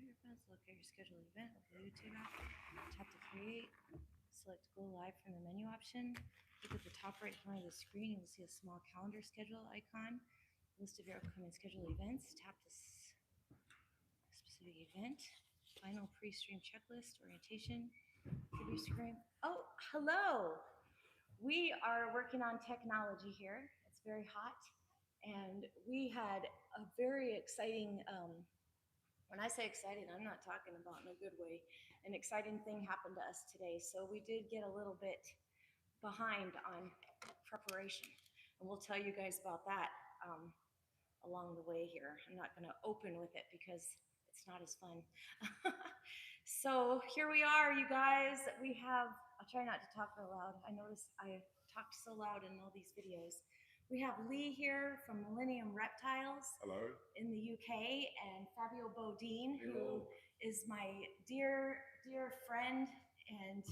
your phone, select your scheduled event with the YouTube app. Tap to create. Select go live from the menu option. Look at the top right corner of the screen. You'll see a small calendar schedule icon. List of your upcoming scheduled events. Tap this specific event. Final pre-stream checklist, orientation. Preview screen. Oh, hello. We are working on technology here. It's very hot. And we had a very exciting, when I say exciting, I'm not talking about in a good way. An exciting thing happened to us today. So we did get a little bit behind on preparation. And we'll tell you guys about that along the way here. I'm not going to open with it because it's not as fun. So here we are, you guys. We have, I'll try not to talk real loud. I notice I talked so loud in all these videos. We have Lee here from Millennium Reptiles. Hello. In the UK, and Fábio Bodene, who is my dear, dear friend, and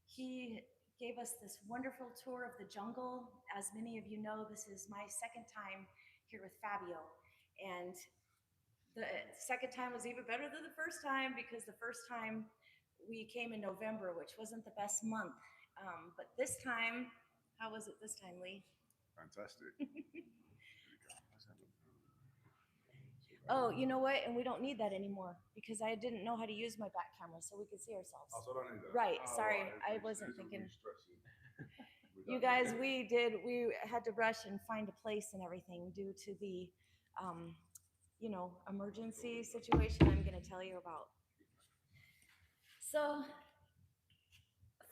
he gave us this wonderful tour of the jungle. As many of you know, this is my second time here with Fábio, and the second time was even better than the first time because the first time we came in November, which wasn't the best month. But this time, how was it this time, Lee? Fantastic. Oh, you know what? And we don't need that anymore because I didn't know how to use my back camera so we could see ourselves. Oh, so I don't need that. Right. Oh, sorry. right. I wasn't thinking. You guys, we had to rush and find a place and everything due to the, emergency situation I'm going to tell you about. So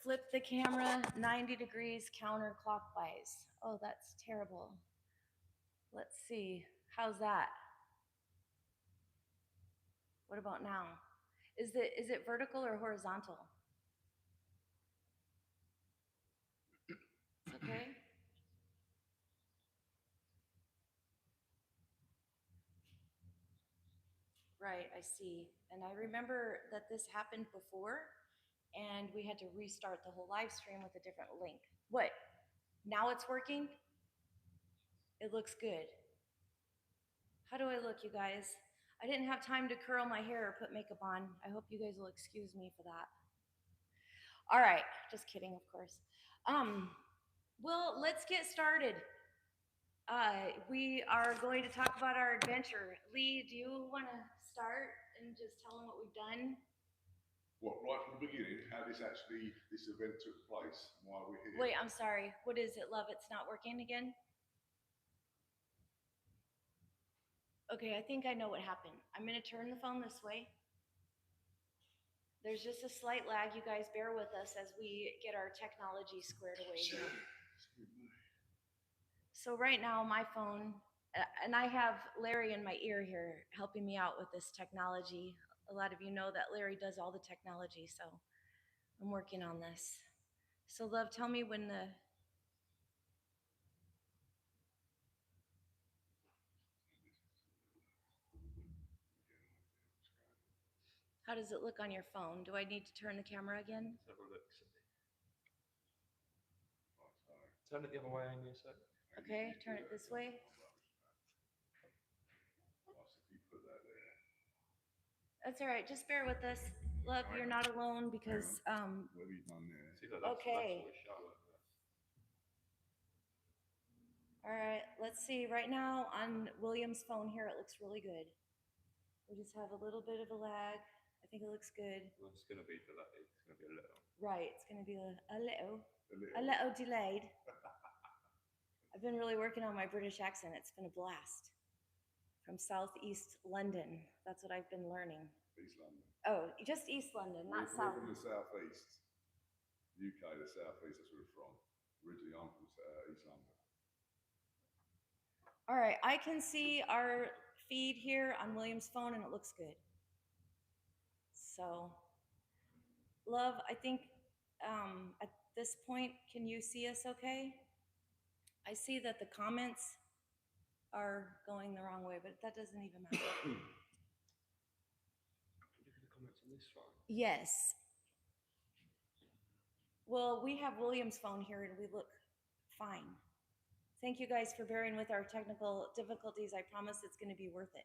flip the camera 90 degrees counterclockwise. Oh, that's terrible. Let's see. How's that? What about now? Is it vertical or horizontal? It's okay. Right, I see. And I remember that this happened before, and we had to restart the whole live stream with a different link. What? Now it's working? It looks good. How do I look, you guys? I didn't have time to curl my hair or put makeup on. I hope you guys will excuse me for that. All right, just kidding, of course. Well, let's get started. We are going to talk about our adventure. Lee, do you want to start and just tell them what we've done? What, right from the beginning, how this event took place and why we're here? Wait, I'm sorry. What is it, love? It's not working again? Okay, I think I know what happened. I'm going to turn the phone this way. There's just a slight lag. You guys bear with us as we get our technology squared away here. So right now, my phone, and I have Larry in my ear here helping me out with this technology. A lot of you know that Larry does all the technology, so I'm working on this. So love, tell me when the... How does it look on your phone? Do I need to turn the camera again? Let's have a look. Turn it the other way in a sec. Okay, turn it this way. That's all right. Just bear with us. Love, you're not alone because what have you done there? See, that's okay. That's sort of All right, let's see. Right now on William's phone here, it looks really good. We just have a little bit of a lag. I think it looks good. well, it's going to be delayed. It's going to be a little. Right, it's going to be a little delayed. I've been really working on my British accent. It's been a blast. From southeast London. That's what I've been learning. East London. Oh, just East London, not south. We're from the southeast. UK, the southeast, that's where we're from. Originally, I'm from East London. All right, I can see our feed here on William's phone and it looks good. So, love, I think at this point, can you see us okay? I see that the comments are going the wrong way, but that doesn't even matter. Look at the comments on this phone. Yes. Well, we have William's phone here and we look fine. Thank you guys for bearing with our technical difficulties. I promise it's going to be worth it.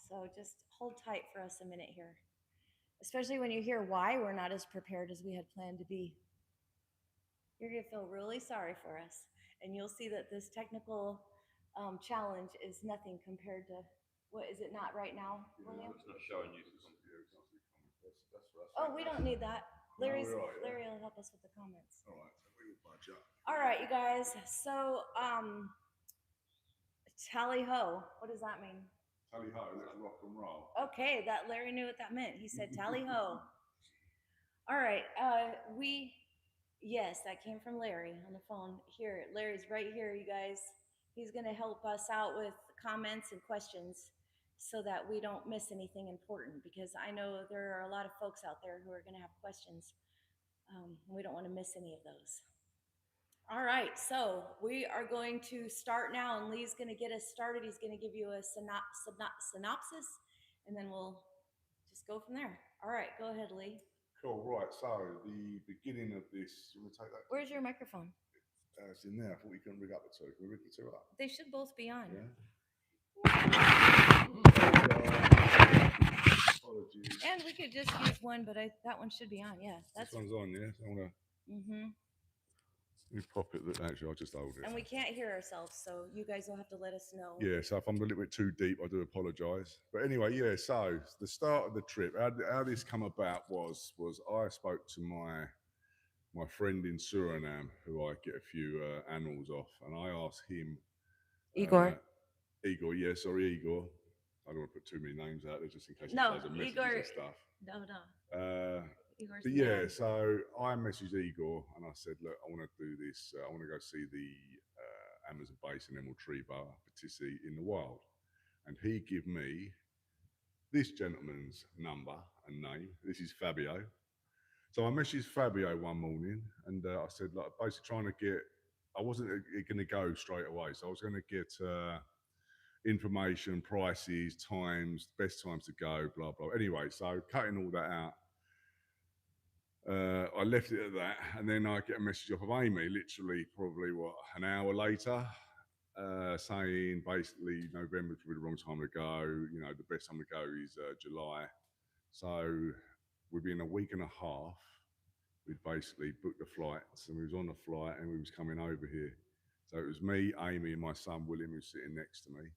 So just hold tight for us a minute here, especially when you hear why we're not as prepared as we had planned to be. You're going to feel really sorry for us. And you'll see that this technical challenge is nothing compared to what is it not right now, William? It's not showing you. Oh, we don't need that. No, Larry we're will help us with the comments. All right, so we will budge up. All right, you guys. So, tally ho. What does that mean? Tally ho, let's rock and roll. Okay, that Larry knew what that meant. He said tally ho. All right. Yes, that came from Larry on the phone. Here, Larry's right here, you guys. He's going to help us out with comments and questions so that we don't miss anything important, because I know there are a lot of folks out there who are going to have questions. We don't want to miss any of those. All right, so we are going to start now, and Lee's going to get us started. He's going to give you a synopsis, and then we'll just go from there. All right, go ahead, Lee. Cool, right, so the beginning of this, you want to take that? Where's your microphone? It's in there. I thought we couldn't rig up the two. Can we rig the two up? They should both be on. Yeah. Apologies. And we could just use one, but that one should be on. Yeah, This one's on, yeah? So I want to... Let me pop it. Actually, I'll just hold it. And we can't hear ourselves, so you guys will have to let us know. Yeah, so if I'm a little bit too deep, I do apologise. But anyway, yeah, so the start of the trip, how this come about was I spoke to my friend in Suriname, who I get a few animals off, and I asked him... Igor. Igor, yeah, sorry, Igor. I don't want to put too many names out there just in case he No, does a messages Igor. and stuff. No. Igor's But yeah, so I messaged Igor and I said, look, I want to do this. I want to go see the Amazon Basin Emerald Tree Batesii in the wild. And he gave me this gentleman's number and name. This is Fabio. So I messaged Fabio one morning and I said, like, basically trying to get, I wasn't going to go straight away. So I was going to get information, prices, times, best times to go, blah, blah. Anyway, so cutting all that out, I left it at that, and then I get a message off of Amy, literally probably an hour later, saying basically November's probably the wrong time to go. You know, the best time to go is July. So within a week and a half, we'd basically booked the flights, and we was on the flight, and we was coming over here. So it was me, Amy, and my son William, who was sitting next to me.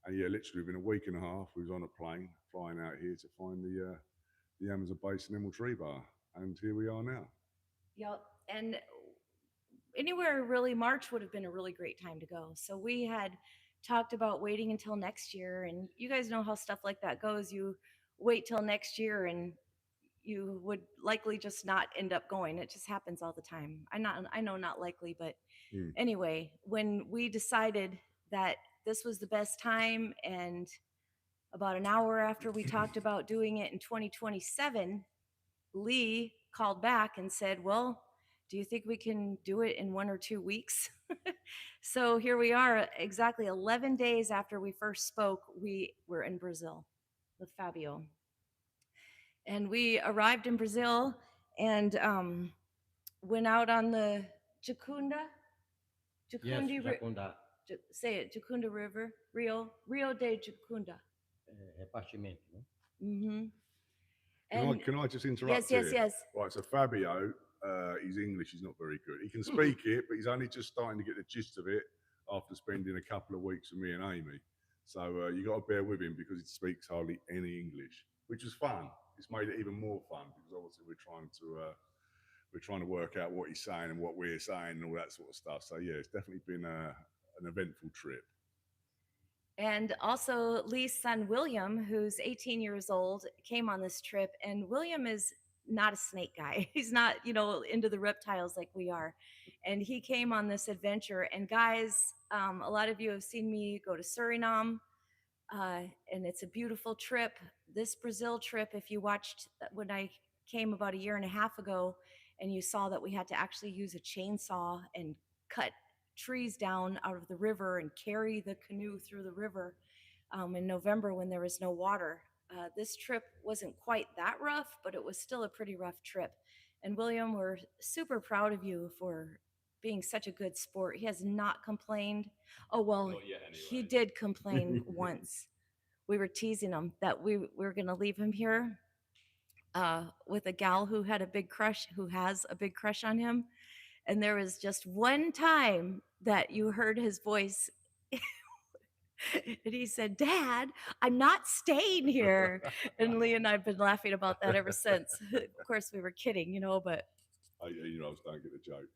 And yeah, literally within a week and a half, we was on a plane flying out here to find the Amazon Basin Emerald Tree Bar. And here we are now. Yep. And anywhere really, March would have been a really great time to go. So we had talked about waiting until next year. And you guys know how stuff like that goes. You wait till next year and you would likely just not end up going. It just happens all the time. I know not likely, but anyway, when we decided that this was the best time, and about an hour after we talked about doing it in 2027, Lee called back and said, well, do you think we can do it in 1 or 2 weeks? So here we are, exactly 11 days after we first spoke. We were in Brazil with Fabio. And we arrived in Brazil and went out on the Jacunda. Say it, Jacunda River, Rio de Jacunda. Repartimento, no? Mm-hmm. Can I just interrupt? Yes. Right, so Fabio, his English is not very good. He can speak it, but he's only just starting to get the gist of it after spending a couple of weeks with me and Amy. So you got to bear with him because he speaks hardly any English, which is fun. It's made it even more fun because obviously we're trying to work out what he's saying and what we're saying and all that sort of stuff. So yeah, it's definitely been an eventful trip. And also Lee's son, William, who's 18 years old, came on this trip. And William is not a snake guy. He's not, into the reptiles like we are. And he came on this adventure. And guys, a lot of you have seen me go to Suriname. And it's a beautiful trip. This Brazil trip, if you watched when I came about 1.5 years ago, and you saw that we had to actually use a chainsaw and cut trees down out of the river and carry the canoe through the river in November when there was no water. This trip wasn't quite that rough, but it was still a pretty rough trip. And William, we're super proud of you for being such a good sport. He has not complained. Oh, well, Not yet, anyway. He did complain once we were teasing him that we were going to leave him here with a gal who had a big crush, who has a big crush on him. And there was just one time that you heard his voice. And he said, "Dad, I'm not staying here." And Lee and I have been laughing about that ever since. Of course, we were kidding, but I don't get the joke.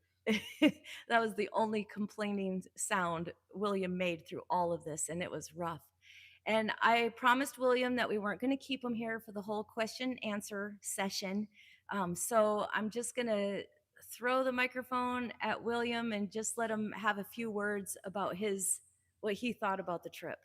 that was the only complaining sound William made through all of this, and it was rough. And I promised William that we weren't going to keep him here for the whole question answer session. So I'm just going to throw the microphone at William and just let him have a few words about what he thought about the trip.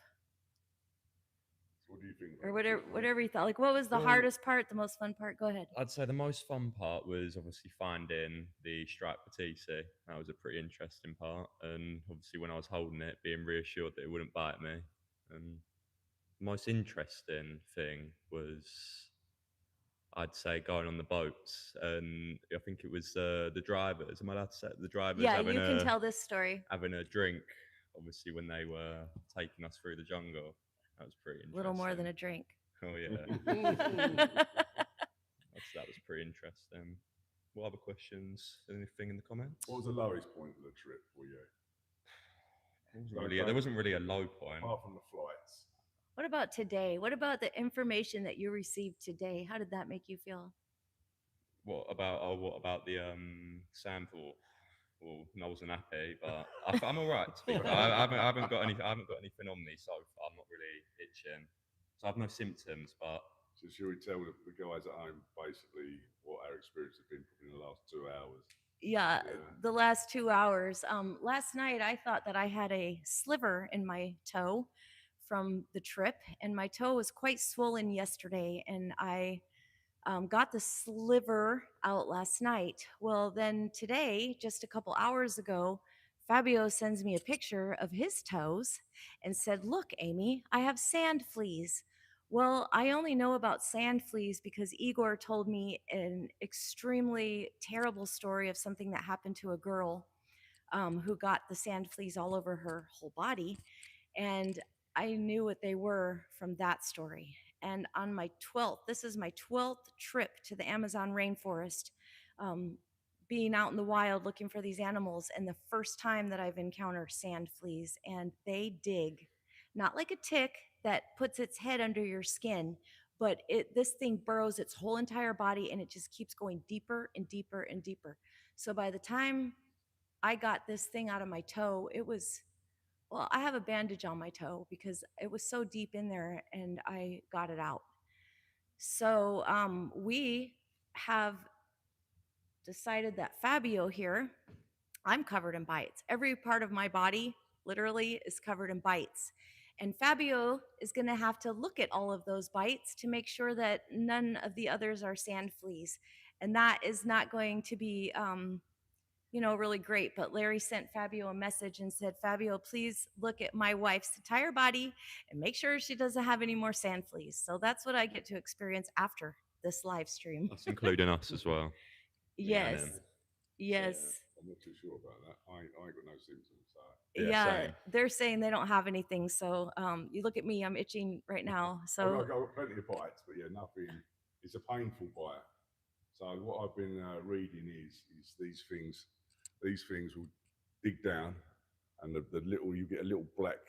What do you think? Or whatever he thought. Like, what was the hardest part, the most fun part? Go ahead. I'd say the most fun part was obviously finding the striped Batesii. That was a pretty interesting part. And obviously when I was holding it, being reassured that it wouldn't bite me. And the most interesting thing was, I'd say, going on the boats. And I think it was the drivers. Am I allowed to say the drivers? Yeah, you can tell this story. Having a drink, obviously, when they were taking us through the jungle. That was pretty interesting. A little more than a drink. Oh, yeah. That was pretty interesting. What other questions? Anything in the comments? What was the lowest point of the trip for you? There wasn't really a low point. Apart from the flights. What about today? What about the information that you received today? How did that make you feel? What about the sample? Well, I wasn't happy, but I'm all right. I haven't got anything on me, so I'm not really itching. So I have no symptoms, but. So should we tell the guys at home basically what our experience has been in the last 2 hours? Yeah, the last 2 hours. Last night I thought that I had a sliver in my toe from the trip, and my toe was quite swollen yesterday, and I got the sliver out last night. Well, then today, just a couple hours ago, Fabio sends me a picture of his toes and said, "Look, Amy, I have sand fleas." Well, I only know about sand fleas because Igor told me an extremely terrible story of something that happened to a girl who got the sand fleas all over her whole body. And I knew what they were from that story. And on my 12th, this is my 12th trip to the Amazon rainforest, being out in the wild looking for these animals, and the first time that I've encountered sand fleas. And they dig, not like a tick that puts its head under your skin, but this thing burrows its whole entire body, and it just keeps going deeper and deeper and deeper. So by the time I got this thing out of my toe, well, I have a bandage on my toe because it was so deep in there, and I got it out. So we have decided that Fabio here, I'm covered in bites. Every part of my body literally is covered in bites. And Fabio is going to have to look at all of those bites to make sure that none of the others are sand fleas. And that is not going to be really great. But Larry sent Fabio a message and said, "Fabio, please look at my wife's entire body and make sure she doesn't have any more sand fleas." So that's what I get to experience after this live stream. That's including us as well. Yes. Yeah, I'm not too sure about that. I ain't got no symptoms. So. Yeah, they're saying they don't have anything. So you look at me, I'm itching right now. So I've got plenty of bites, but yeah, nothing. It's a painful bite. So what I've been reading is these things will dig down, and you get a little black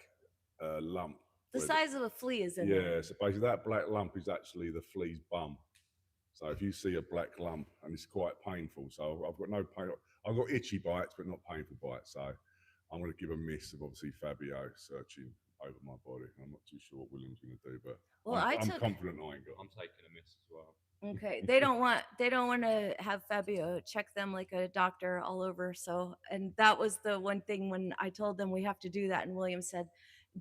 lump. The size of a flea is in there. Yeah, so basically that black lump is actually the flea's bum. So if you see a black lump, and it's quite painful, so I've got no pain. I've got itchy bites, but not painful bites. So I'm going to give a miss of obviously Fabio searching over my body. I'm not too sure what William's going to do, but I'm confident I ain't got. I'm taking a miss as well. Okay, they don't want to have Fabio check them like a doctor all over. So, and that was the one thing when I told them we have to do that, and William said,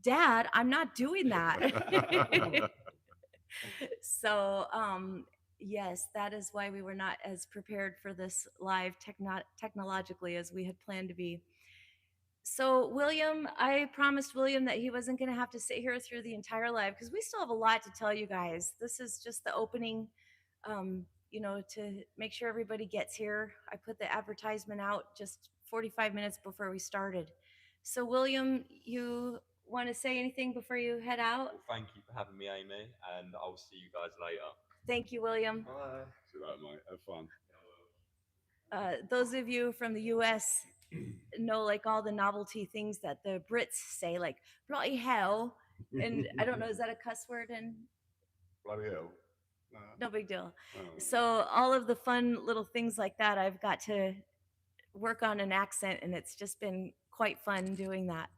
"Dad, I'm not doing that." So, yes, that is why we were not as prepared for this live technologically as we had planned to be. So, William, I promised William that he wasn't going to have to sit here through the entire live because we still have a lot to tell you guys. This is just the opening. To make sure everybody gets here, I put the advertisement out just 45 minutes before we started. So, William, you want to say anything before you head out? Well, thank you for having me, Amy, and I'll see you guys later. Thank you, William. Bye. See you later, mate. Have fun. Those of you from the U.S. know like all the novelty things that the Brits say, like bloody hell, and I don't know, is that a cuss word? And Bloody hell. no big deal. No. So all of the fun little things like that, I've got to work on an accent, and it's just been quite fun doing that.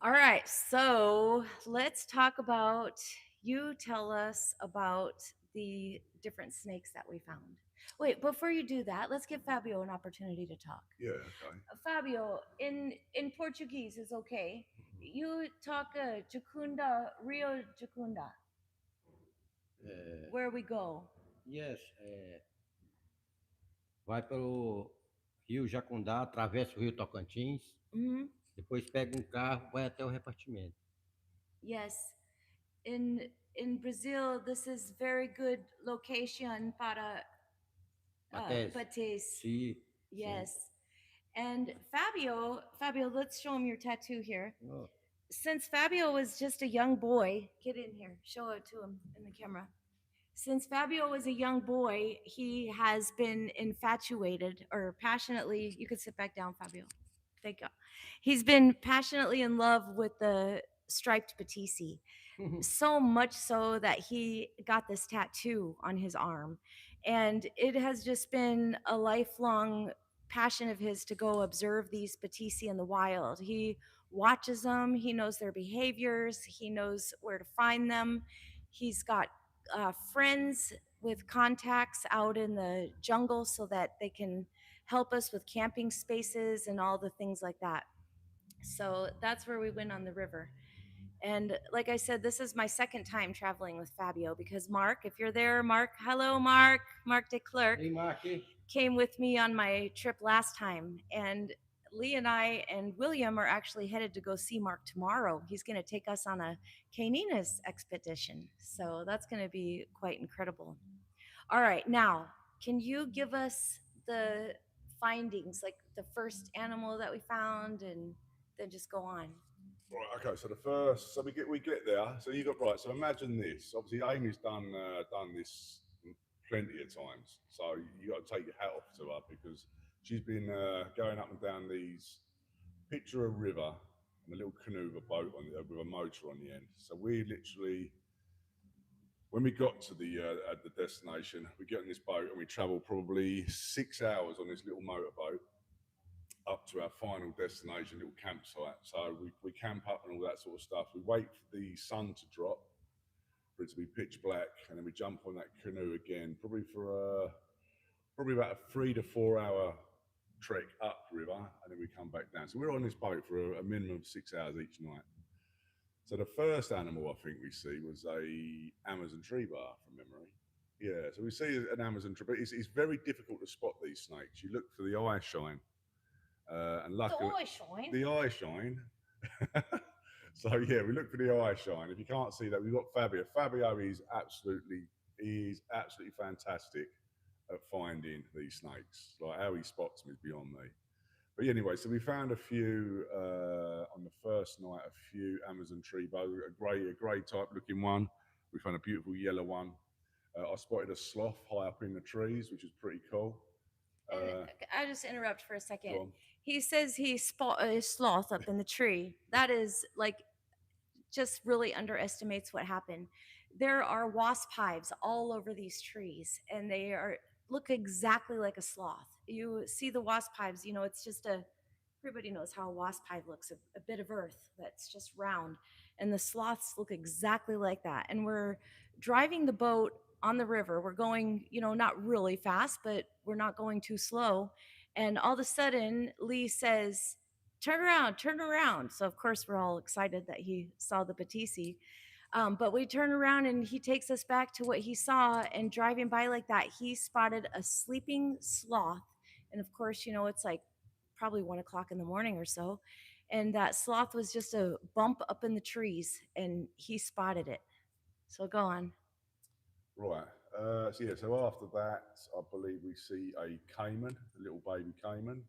All right, so let's talk about, you tell us about the different snakes that we found. Wait, before you do that, let's give Fabio an opportunity to talk. Yeah, okay. Fabio, in Portuguese is okay. You talk Jacunda, Rio Jacunda, É, where we go. yes, vai pelo Rio Jacundá, atravessa o Rio Tocantins, Hmm. depois pega um carro, vai até o repartimento. Yes, in Brazil, this is very good location para Batese. Batese. Sim. Yes. And Fabio, let's show him your tattoo here. Oh, Since Fabio was just a young boy, get in here, show it to him in the camera. Since Fabio was a young boy, he has been infatuated or passionately, you could sit back down, Fabio. Thank you. He's been passionately in love with the striped Batisi. So much so that he got this tattoo on his arm. And it has just been a lifelong passion of his to go observe these Batisi in the wild. He watches them, he knows their behaviors, he knows where to find them. He's got friends with contacts out in the jungle so that they can help us with camping spaces and all the things like that. So that's where we went on the river. And like I said, this is my second time traveling with Fabio because Mark, if you're there, Mark, hello, Mark de Klerk, Hey, Mark. came with me on my trip last time. And Lee and I and William are actually headed to go see Mark tomorrow. He's going to take us on a caninas expedition. So that's going to be quite incredible. All right, now, can you give us the findings, like the first animal that we found, and then just go on? Right, okay, so the first, so we get there. So you got right. So imagine this. Obviously, Amy's done this plenty of times. So you got to take your hat off to her because she's been going up and down these. Picture a river and a little canoe with a boat on with a motor on the end. So we literally, when we got to the destination, we get on this boat and we travel probably 6 hours on this little motorboat up to our final destination, little campsite. So we camp up and all that sort of stuff. We wait for the sun to drop, for it to be pitch black, and then we jump on that canoe again, probably for probably about a 3 to 4 hour trek up river, and then we come back down. So we're on this boat for a minimum of 6 hours each night. So the first animal I think we see was a Amazon tree bar from memory. Yeah, so we see an Amazon tree, but it's very difficult to spot these snakes. You look for the eye shine. And luckily, the eye shine. So yeah, we look for the eye shine. If you can't see that, we've got Fabio. Fabio is absolutely fantastic at finding these snakes. Like how he spots them is beyond me. But anyway, so we found a few on the first night, a few Amazon tree boas, a grey type looking one. We found a beautiful yellow one. I spotted a sloth high up in the trees, which is pretty cool. I'll just interrupt for a second. He says he spotted a sloth up in the tree. That is like just really underestimates what happened. There are wasp hives all over these trees, and they look exactly like a sloth. You see the wasp hives, you know, it's just everybody knows how a wasp hive looks, a bit of earth that's just round. And the sloths look exactly like that. And we're driving the boat on the river. We're going, you know, not really fast, but we're not going too slow. And all of a sudden, Lee says, turn around, turn around. So, of course, we're all excited that he saw the Batisi. But we turn around and he takes us back to what he saw. And driving by like that, he spotted a sleeping sloth. And of course, you know, it's like probably 1 o'clock in the morning or so. And that sloth was just a bump up in the trees and he spotted it. So go on. Right. So yeah, so after that, I believe we see a caiman, a little baby caiman.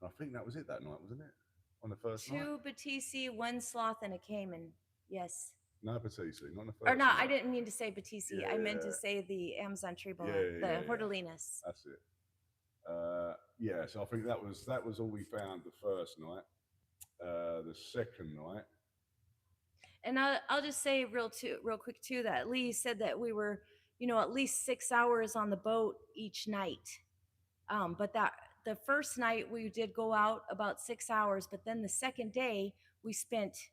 And I think that was it that night, wasn't it? On the first night? 2 Batesii, 1 sloth, and a caiman. Yes. No, Batesii, not on the first Or no, night. I didn't mean to say Batesii. I meant to Yeah. say the Amazon tree boa, Yeah, the yeah. hordelinus. That's it. Yeah, so I think that was all we found the first night. The second night, And I'll just say real quick too that Lee said that we were, at least 6 hours on the boat each night. But that the first night we did go out about 6 hours, but then the second day we spent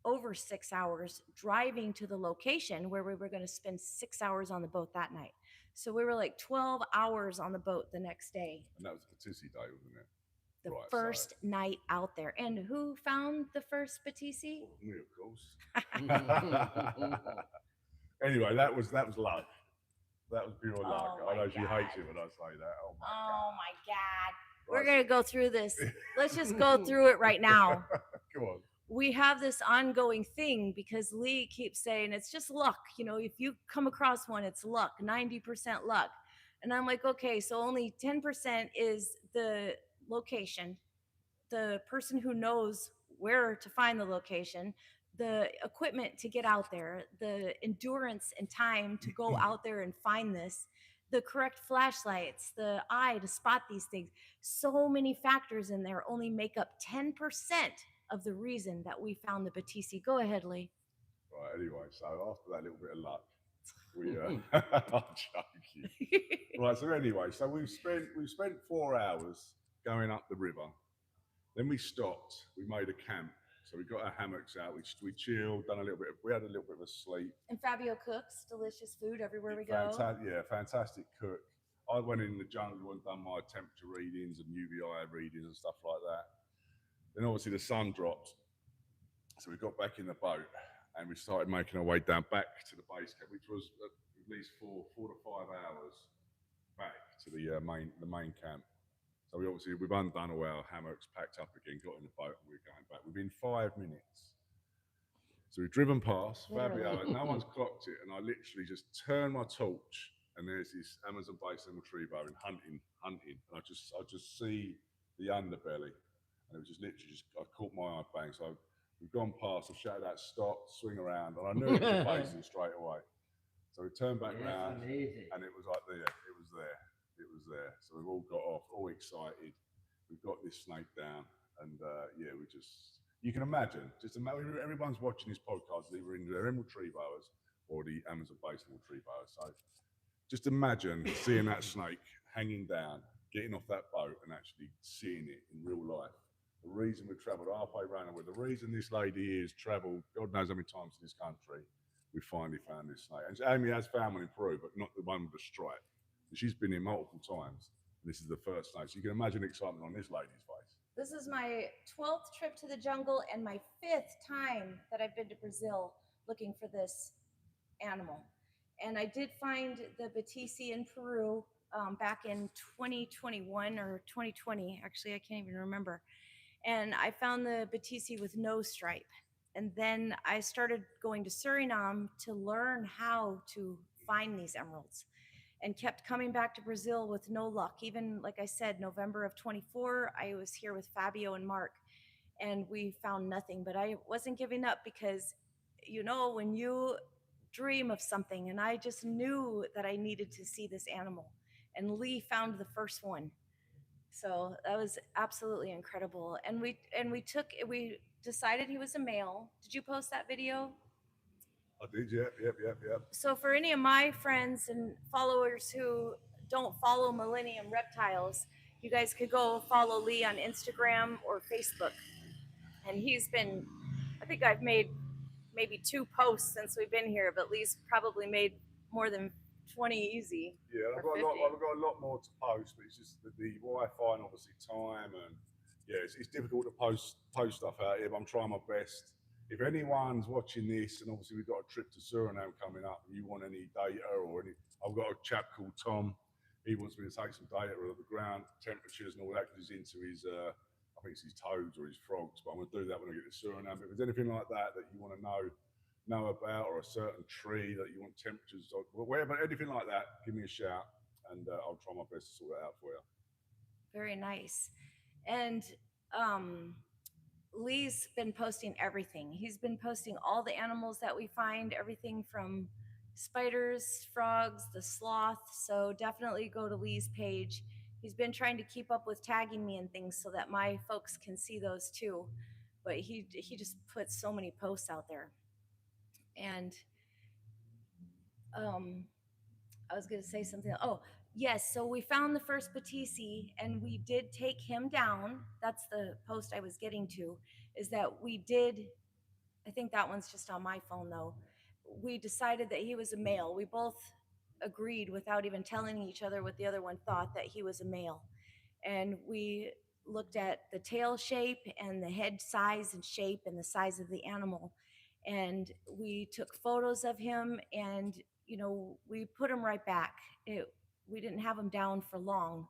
over 6 hours driving to the location where we were going to spend 6 hours on the boat that night. So we were like 12 hours on the boat the next day. and that was the Batesii day, wasn't it? The Right, first night out there. And who found the first Batesii? Me, of course. Anyway, that was luck. That was pure luck. Oh I know my she hates it when I say that. Oh my Oh my God. God. We're Right, going to go through this. Let's just go through it right now. Come on. We have this ongoing thing because Lee keeps saying it's just luck. If you come across one, it's luck, 90% luck. And I'm like, okay, so only 10% is the location, the person who knows where to find the location, the equipment to get out there, the endurance and time to go out there and find this, the correct flashlights, the eye to spot these things. So many factors in there only make up 10% of the reason that we found the Batesii. Go ahead, Lee. Right, anyway, so after that little bit of luck, we I'm joking. Right, so anyway, so we spent 4 hours going up the river. Then we stopped. We made a camp. So we got our hammocks out. We chilled, we had a little bit of a sleep. And Fábio cooks delicious food everywhere we go. Fantastic cook. I went in the jungle and done my temperature readings and UVI readings and stuff like that. Then obviously the sun dropped. So we got back in the boat and we started making our way down back to the base camp, which was at least 4 to 5 hours back to the main camp. So we've undone all our hammocks, packed up again, got in the boat, and we're going back within 5 minutes. So we've driven past Fabio, and no one's clocked it, and I literally just turned my torch, and there's this Amazon basin retriever and hunting, and I just see the underbelly, and it was just literally I caught my eye, bang. So we've gone past, I shouted out, stop, swing around, and I knew it was a basin straight away. So we turned back round, and it was like there, it was there. It was there. So we've all got off, all excited. We've got this snake down, and you can imagine, everyone's watching this podcast, either in their emerald tree boas or the Amazon basin tree boas. So just imagine seeing that snake hanging down, getting off that boat, and actually seeing it in real life. The reason we travelled halfway around the world, the reason this lady has travelled, God knows how many times in this country, we finally found this snake. And Amy has found one in Peru, but not the one with the stripe. She's been here multiple times. This is the first snake. So you can imagine the excitement on this lady's face. This is my 12th trip to the jungle and my 5th time that I've been to Brazil looking for this animal. And I did find the Batesii in Peru back in 2021 or 2020. Actually, I can't even remember. And I found the Batesii with no stripe. And then I started going to Suriname to learn how to find these emeralds, and kept coming back to Brazil with no luck. Even, like I said, November of 24, I was here with Fabio and Mark, and we found nothing. But I wasn't giving up because, when you dream of something, and I just knew that I needed to see this animal. And Lee found the first one. So that was absolutely incredible. And we decided he was a male. Did you post that video? I did, yep. So for any of my friends and followers who don't follow Millennium Reptiles, you guys could go follow Lee on Instagram or Facebook. And I think I've made maybe 2 posts since we've been here, but Lee's probably made more than 20 easy. Yeah, I've got a lot more to post, but it's just the Wi-Fi and obviously time, and it's difficult to post stuff out here, but I'm trying my best. If anyone's watching this, and obviously we've got a trip to Suriname coming up, and you want any data I've got a chap called Tom. He wants me to take some data of the ground temperatures and all that, because he's into his, I think it's his toads or his frogs. But I'm going to do that when I get to Suriname. If there's anything like that you want to know about, or a certain tree that you want temperatures, or whatever, anything like that, give me a shout, and I'll try my best to sort it out for you. Very nice. And Lee's been posting everything. He's been posting all the animals that we find, everything from spiders, frogs, the sloth. So definitely go to Lee's page. He's been trying to keep up with tagging me and things so that my folks can see those too. But he just puts so many posts out there. And I was going to say something. Oh, yes. So we found the first Batesii and we did take him down. That's the post I was getting to, is that we did. I think that one's just on my phone though. We decided that he was a male. We both agreed without even telling each other what the other one thought, that he was a male. And we looked at the tail shape and the head size and shape and the size of the animal. And we took photos of him and, we put him right back. We didn't have him down for long,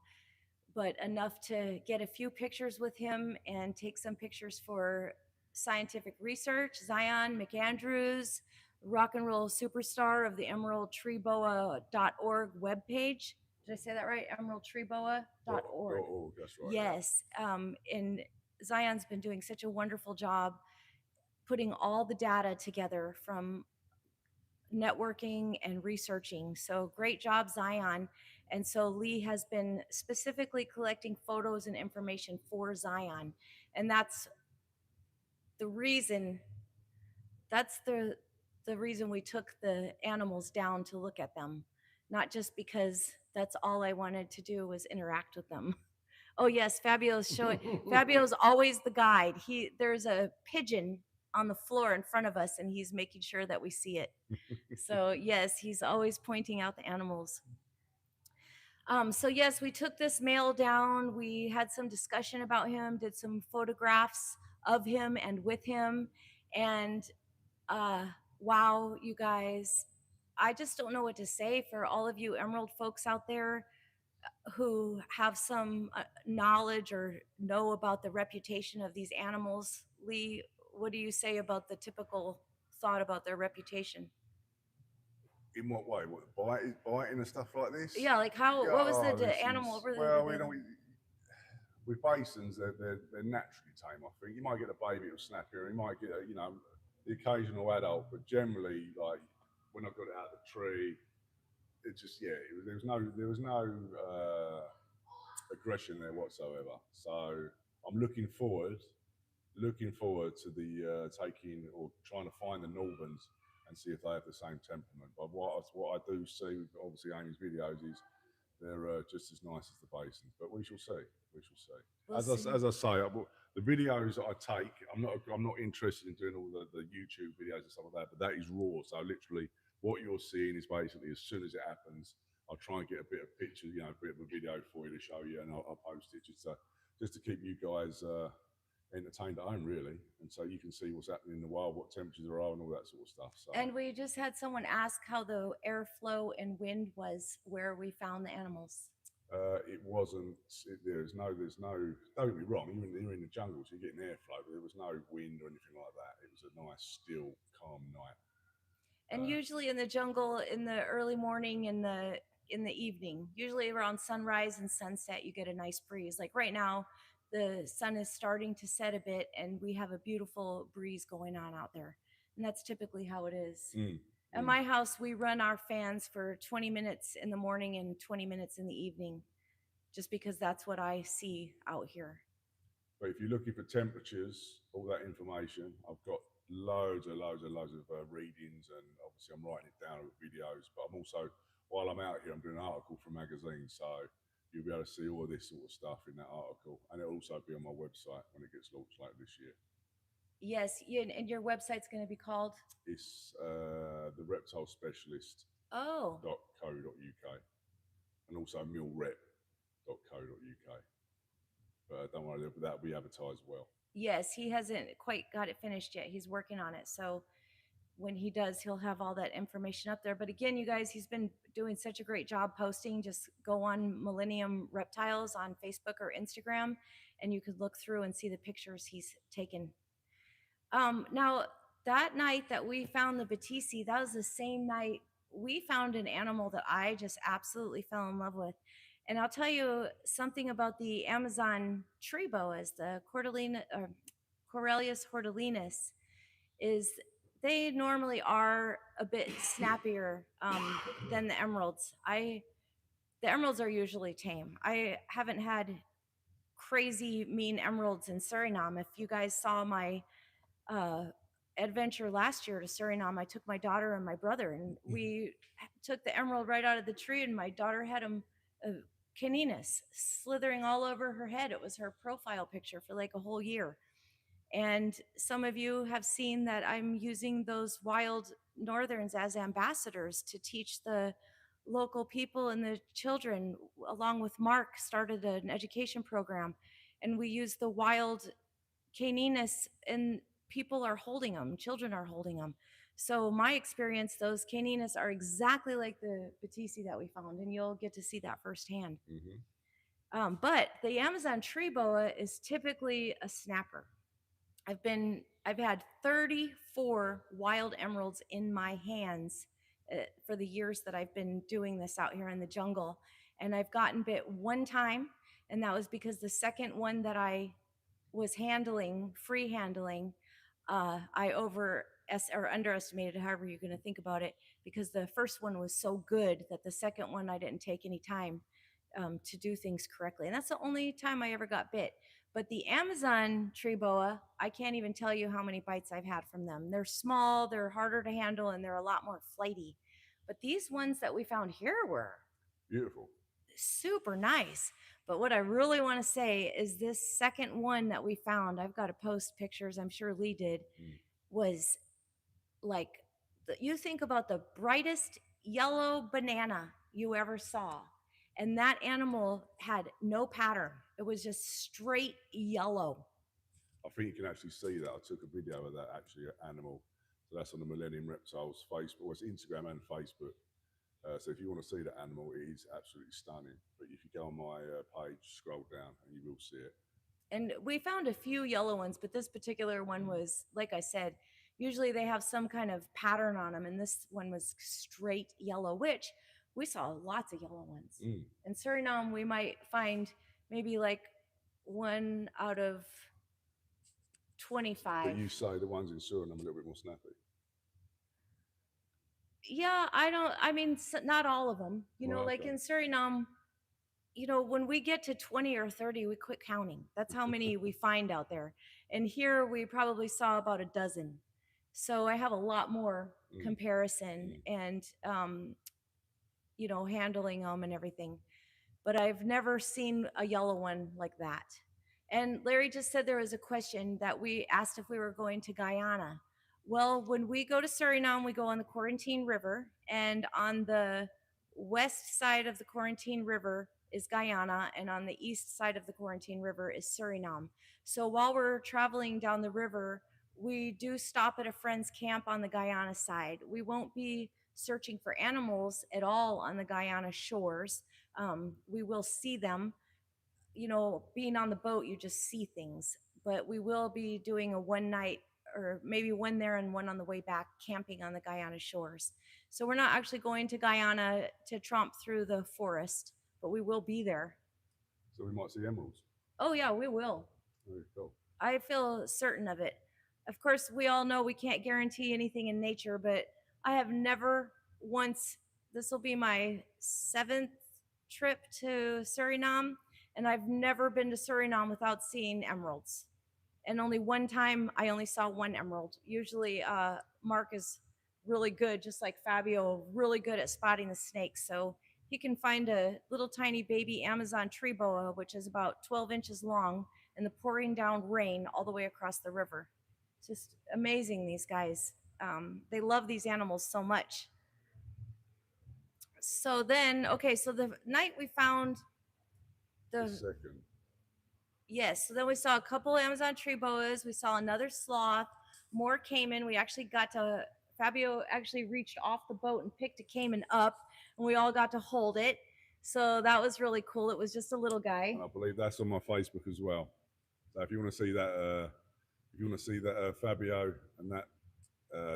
but enough to get a few pictures with him and take some pictures for scientific research. Zion McAndrews, rock and roll superstar of the emeraldtreeboa.org webpage. Did I say that right? emeraldtreeboa.org. That's right. Yes. And Zion's been doing such a wonderful job putting all the data together from networking and researching. So great job, Zion. And so Lee has been specifically collecting photos and information for Zion. And that's the reason we took the animals down to look at them, not just because that's all I wanted to do was interact with them. Oh yes, Fabio's showing. Fabio's always the guide. There's a pigeon on the floor in front of us and he's making sure that we see it. So yes, he's always pointing out the animals. So yes, we took this male down. We had some discussion about him, did some photographs of him and with him. And wow, you guys, I just don't know what to say for all of you Emerald folks out there who have some knowledge or know about the reputation of these animals. Lee, what do you say about the typical thought about their reputation? In what way? What, biting and stuff like this? Yeah, like what was the animal? With basins, they're naturally tame. I think you might get a baby that'll snap you, or you might get the occasional adult, but generally, like when I got it out of the tree, it just there was no aggression there whatsoever. So I'm looking forward to the taking or trying to find the Northerns and see if they have the same temperament. But what I do see, obviously, Amy's videos is they're just as nice as the basins. But we shall see. We shall see. As I say, the videos that I take, I'm not interested in doing all the YouTube videos and stuff like that. But that is raw. So literally, what you're seeing is basically as soon as it happens, I'll try and get a bit of picture, a bit of a video for you to show you, and I'll post it just to keep you guys entertained at home, really, and so you can see what's happening in the wild, what temperatures there are, and all that sort of stuff. So. And we just had someone ask how the airflow and wind was where we found the animals. It wasn't. There's no. Don't get me wrong. You're in the jungle, so you're getting airflow, but there was no wind or anything like that. It was a nice, still, calm night. And usually in the jungle, in the early morning, in the evening, usually around sunrise and sunset, you get a nice breeze. Like right now, the sun is starting to set a bit, and we have a beautiful breeze going on out there. And that's typically how it is. At my house, we run our fans for 20 minutes in the morning and 20 minutes in the evening, just because that's what I see out here. But if you're looking for temperatures, all that information, I've got loads of readings, and obviously I'm writing it down with videos. But I'm also, while I'm out here, I'm doing an article for a magazine, so you'll be able to see all of this sort of stuff in that article, and it'll also be on my website when it gets launched later this year. Yes, and your website's going to be called? It's the reptile specialist. .co.uk, and also millrep.co.uk. But don't worry, that'll be advertised well. Yes, he hasn't quite got it finished yet. He's working on it. So when he does, he'll have all that information up there. But again, you guys, he's been doing such a great job posting. Just go on Millennium Reptiles on Facebook or Instagram, and you could look through and see the pictures he's taken. Now, that night that we found the Batesii, that was the same night we found an animal that I just absolutely fell in love with. And I'll tell you something about the Amazon tree boas, the Corallus hordelinus, is they normally are a bit snappier than the emeralds. The emeralds are usually tame. I haven't had crazy mean emeralds in Suriname. If you guys saw my adventure last year to Suriname, I took my daughter and my brother, and we took the emerald right out of the tree, and my daughter had him caninus slithering all over her head. It was her profile picture for like a whole year. And some of you have seen that I'm using those wild northerns as ambassadors to teach the local people and the children. Along with Mark, started an education program, and we use the wild caninus, and people are holding them, children are holding them. So my experience, those caninus are exactly like the Batesii that we found, and you'll get to see that firsthand. But the Amazon tree boa is typically a snapper. I've had 34 wild emeralds in my hands for the years that I've been doing this out here in the jungle, and I've gotten bit one time, and that was because the second one that I was free handling, I underestimated, however you're going to think about it, because the first one was so good that the second one I didn't take any time to do things correctly, and that's the only time I ever got bit. But the Amazon tree boa, I can't even tell you how many bites I've had from them. They're small, they're harder to handle, and they're a lot more flighty. But these ones that we found here were Beautiful. Super nice. But what I really want to say is this second one that we found, I've got to post pictures, I'm sure Lee did, was like, you think about the brightest yellow banana you ever saw. And that animal had no pattern. It was just straight yellow. I think you can actually see that. I took a video of that actually animal. So that's on the Millennium Reptiles Facebook, well, it's Instagram and Facebook. So if you want to see that animal, it is absolutely stunning. But if you go on my page, scroll down, and you will see it. And we found a few yellow ones, but this particular one was, like I said, usually they have some kind of pattern on them, and this one was straight yellow, which we saw lots of yellow ones. In Suriname, we might find maybe like 1 out of 25. But you say the ones in Suriname are a little bit more snappy. Yeah, not all of them. You know, like in Suriname, you know, when we get to 20 or 30, we quit counting. That's how many we find out there. And here we probably saw about a dozen. So I have a lot more comparison and, you know, handling them and everything. But I've never seen a yellow one like that. And Larry just said there was a question that we asked if we were going to Guyana. Well, when we go to Suriname, we go on the Quarantine River, and on the west side of the Quarantine River is Guyana, and on the east side of the Quarantine River is Suriname. So while we're traveling down the river, we do stop at a friend's camp on the Guyana side. We won't be searching for animals at all on the Guyana shores. We will see them. You know, being on the boat, you just see things. But we will be doing a one night, or maybe one there and one on the way back, camping on the Guyana shores. So we're not actually going to Guyana to tromp through the forest, but we will be there. So we might see emeralds. Oh yeah, we will. Very cool. I feel certain of it. Of course, we all know we can't guarantee anything in nature, but I have never once, this will be my 7th trip to Suriname, and I've never been to Suriname without seeing emeralds. And only one time I only saw one emerald. Usually Mark is really good, just like Fabio, really good at spotting the snakes. So he can find a little tiny baby Amazon tree boa, which is about 12 inches long, in the pouring down rain all the way across the river. It's just amazing, these guys. They love these animals so much. So then, okay, so the night we found the second. Yes, so then we saw a couple Amazon tree boas. We saw another sloth, more caiman. We actually got to, Fabio actually reached off the boat and picked a caiman up, and we all got to hold it. So that was really cool. It was just a little guy. And I believe that's on my Facebook as well. So if you want to see that, Fabio and that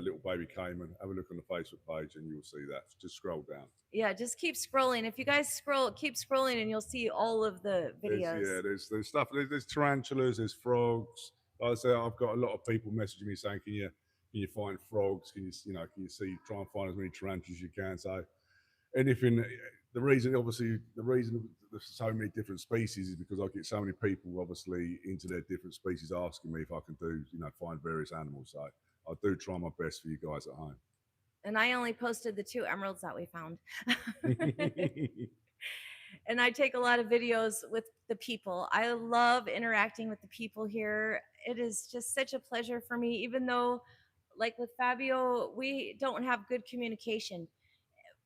little baby caiman. Have a look on the Facebook page and you'll see that. Just scroll down. Yeah, just keep scrolling. If you guys keep scrolling, and you'll see all of the videos. There's stuff. There's tarantulas. There's frogs. Like I say, I've got a lot of people messaging me saying, "Can you find frogs? Can you see? Try and find as many tarantulas as you can." So anything. The reason there's so many different species is because I get so many people, obviously, into their different species asking me if I can find various animals. So I do try my best for you guys at home. And I only posted the 2 emeralds that we found. And I take a lot of videos with the people. I love interacting with the people here. It is just such a pleasure for me, even though, like with Fabio, we don't have good communication,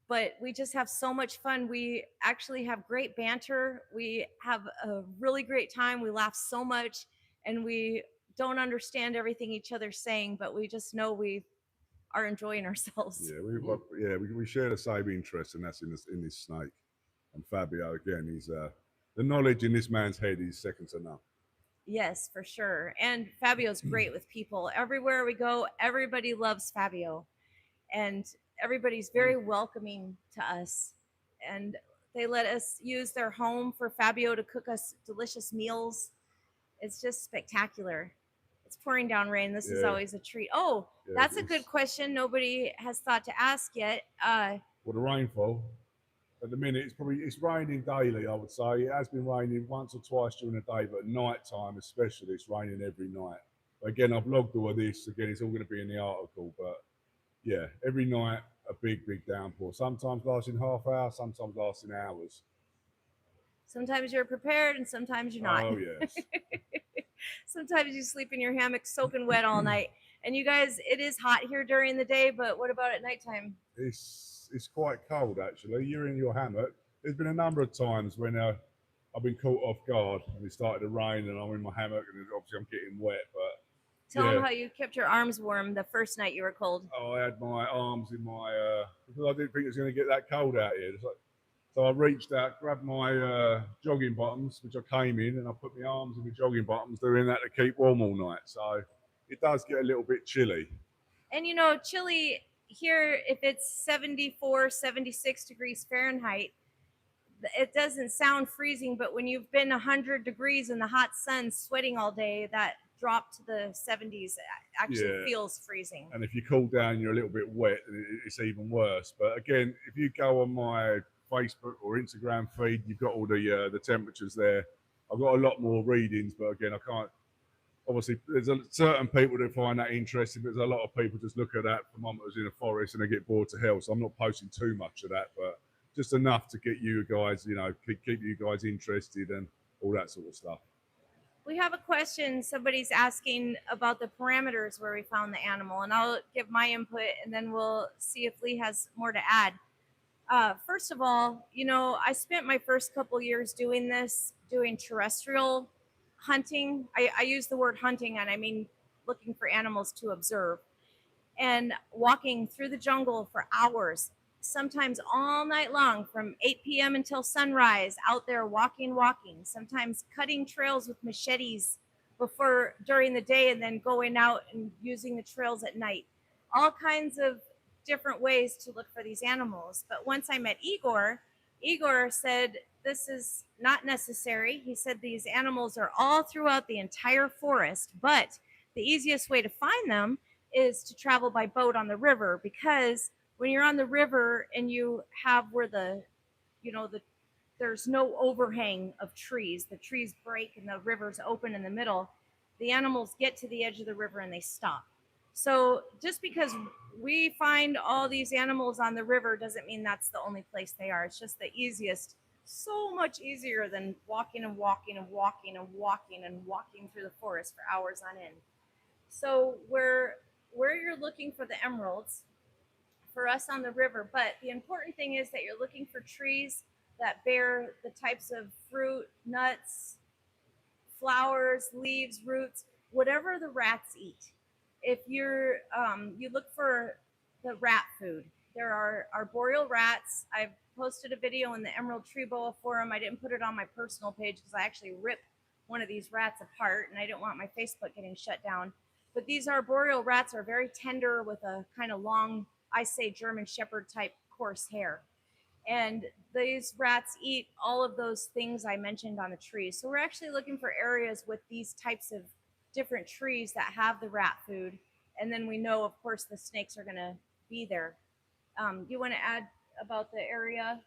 but we just have so much fun. We actually have great banter. We have a really great time. We laugh so much, and we don't understand everything each other's saying, but we just know we are enjoying ourselves. Yeah, we share the same interest, and that's in this snake. And Fabio, again, he's the knowledge in this man's head is second to none. Yes, for sure. And Fabio's great with people. Everywhere we go, everybody loves Fabio, and everybody's very welcoming to us. And they let us use their home for Fabio to cook us delicious meals. It's just spectacular. It's pouring down rain. This is always a treat. Oh, that's a good question. Nobody has thought to ask yet. Well, the rainfall at the minute it's raining daily. I would say it has been raining once or twice during the day, but at night time especially, it's raining every night. But again, I've logged all of this. Again, it's all going to be in the article, but yeah, every night a big downpour. Sometimes lasting half hour, sometimes lasting hours. Sometimes you're prepared, and sometimes you're not. Oh yes. Sometimes you sleep in your hammock soaking wet all night. And you guys, it is hot here during the day, but what about at nighttime? It's quite cold actually. You're in your hammock. There's been a number of times when I've been caught off guard and it started to rain and I'm in my hammock and obviously I'm getting wet. But tell them how you kept your arms warm the first night you were cold. Oh, I had my arms in my because I didn't think it was going to get that cold out here. So I reached out, grabbed my jogging bottoms, which I came in, and I put my arms in the jogging bottoms, doing that to keep warm all night. So it does get a little bit chilly. And chilly here, if it's 74, 76 degrees Fahrenheit, it doesn't sound freezing, but when you've been 100 degrees in the hot sun sweating all day, that drop to the 70s actually feels freezing. And if you cool down, you're a little bit wet, it's even worse. But again, if you go on my Facebook or Instagram feed, you've got all the temperatures there. I've got a lot more readings, but again, I can't. Obviously, there's certain people that find that interesting, but there's a lot of people just look at that thermometers in a forest and they get bored to hell. So I'm not posting too much of that, but just enough to get you guys, keep you guys interested and all that sort of stuff. We have a question. Somebody's asking about the parameters where we found the animal, and I'll give my input, and then we'll see if Lee has more to add. First of all, I spent my first couple years doing terrestrial hunting. I use the word hunting, and I mean looking for animals to observe, and walking through the jungle for hours, sometimes all night long, from 8 p.m. until sunrise, out there walking, sometimes cutting trails with machetes during the day, and then going out and using the trails at night. All kinds of different ways to look for these animals. But once I met Igor said this is not necessary. He said these animals are all throughout the entire forest, but the easiest way to find them is to travel by boat on the river, because when you're on the river and you have where there's no overhang of trees, the trees break and the river's open in the middle, the animals get to the edge of the river and they stop. So just because we find all these animals on the river doesn't mean that's the only place they are. It's just the easiest, so much easier than walking through the forest for hours on end. So where you're looking for the emeralds, for us on the river, but the important thing is that you're looking for trees that bear the types of fruit, nuts, flowers, leaves, roots, whatever the rats eat. If you look for the rat food, there are arboreal rats. I've posted a video in the Emerald Tree Boa forum. I didn't put it on my personal page because I actually ripped one of these rats apart and I didn't want my Facebook getting shut down. But these arboreal rats are very tender with a kind of long, I say German Shepherd type coarse hair. And these rats eat all of those things I mentioned on a tree. So we're actually looking for areas with these types of different trees that have the rat food. And then we know, of course, the snakes are going to be there. You want to add about the area?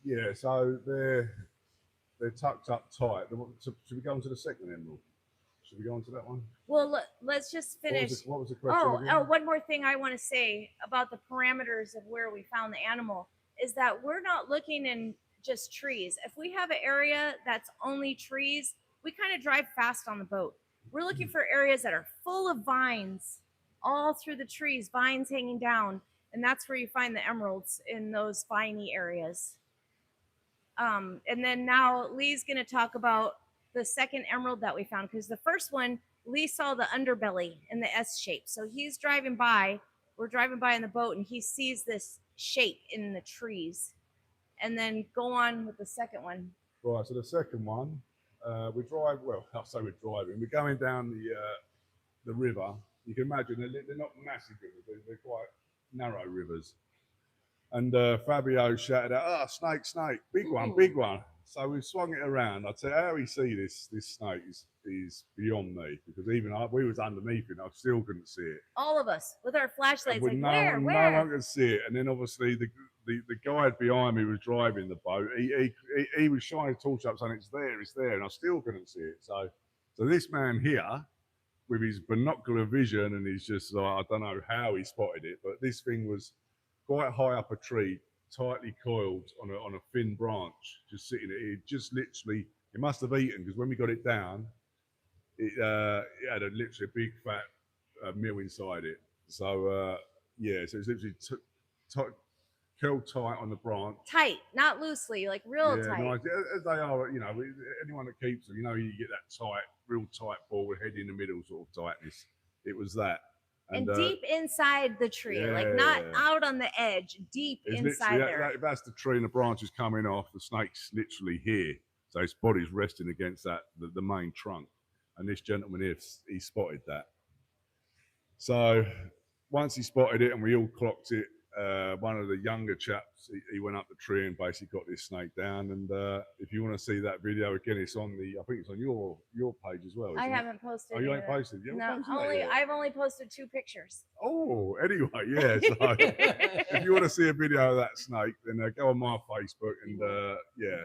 Yeah, so they're tucked up tight. Should we go on to the second emerald? Should we go on to that one? Well, let's just finish. What was the question again? One more thing I want to say about the parameters of where we found the animal is that we're not looking in just trees. If we have an area that's only trees, we kind of drive fast on the boat. We're looking for areas that are full of vines all through the trees, vines hanging down, and that's where you find the emeralds, in those viney areas. And then now Lee's going to talk about the second emerald that we found, because the first one, Lee saw the underbelly in the S shape. So he's driving by, we're driving by in the boat, and he sees this shape in the trees. And then go on with the second one. Right, so the second one, we drive, well, I'll say we're driving. We're going down the river. You can imagine they're not massive rivers, they're quite narrow rivers. And Fabio shouted out, snake, snake, big one, big one. So we swung it around. I'd say how we see this snake is beyond me, because even we was underneath it, I still couldn't see it. All of us with our flashlights, like no one could see it. And then obviously the guide behind me was driving the boat. He was shining a torch up saying it's there, and I still couldn't see it. So this man here, with his binocular vision, and he's just like, I don't know how he spotted it, but this thing was quite high up a tree, tightly coiled on a thin branch, just sitting there. It just literally, it must have eaten, because when we got it down, it had literally a big fat meal inside it. So yeah, so it's literally curled tight on the branch. Tight, not loosely, like real tight. Nice. As they are, you know, anyone that keeps them, you know, you get that tight, real tight ball with head in the middle sort of tightness. It was that. And deep inside the tree, like not out on the edge, deep inside there. That's the tree, and the branch is coming off. The snake's literally here, so his body's resting against that, the main trunk. And this gentleman here, he spotted that. So once he spotted it, and we all clocked it, one of the younger chaps, he went up the tree and basically got this snake down. And if you want to see that video again, it's on I think it's on your page as well. I haven't posted. Oh, you ain't posted? You no, I've only posted 2 pictures. Oh, anyway, yeah. So if you want to see a video of that snake, then go on my Facebook and yeah.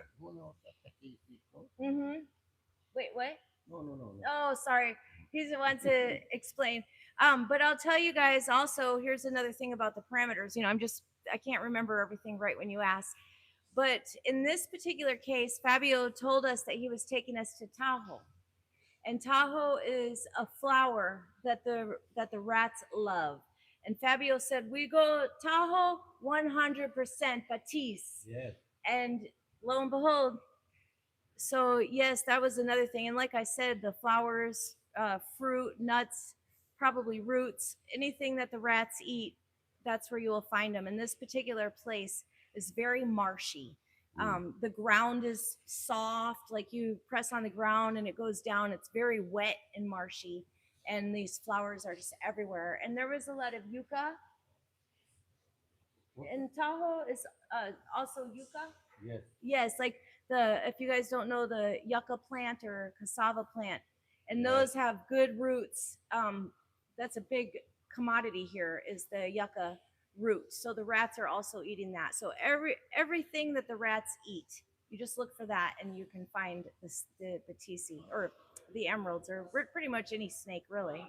Wait, what? No. Oh, sorry. He's the one to explain. But I'll tell you guys also, here's another thing about the parameters. You know, I can't remember everything right when you ask. But in this particular case, Fabio told us that he was taking us to Tahoe. And Tahoe is a flower that the rats love. And Fabio said, we go Tahoe 100% Batesii. Yes. And lo and behold, so yes, that was another thing. And like I said, the flowers, fruit, nuts, probably roots, anything that the rats eat, that's where you will find them. And this particular place is very marshy. The ground is soft, like you press on the ground and it goes down. It's very wet and marshy. And these flowers are just everywhere. And there was a lot of yucca. And Tahoe is also yucca. Yes. Yes, like if you guys don't know the yucca plant or cassava plant, and those have good roots. That's a big commodity here, is the yucca roots. So the rats are also eating that. So everything that the rats eat, you just look for that and you can find the Batesii or the emeralds, or pretty much any snake really.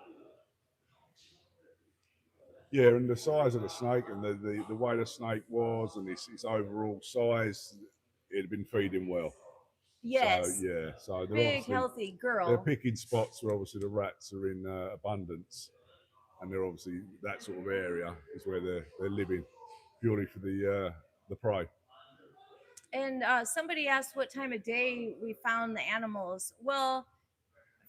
Yeah, and the size of the snake and the way the snake was and its overall size, it had been feeding well. Yes. So, yeah. So they're big, healthy girl. They're picking spots where obviously the rats are in abundance, and they're obviously that sort of area is where they're living purely for the prey. And somebody asked what time of day we found the animals. Well,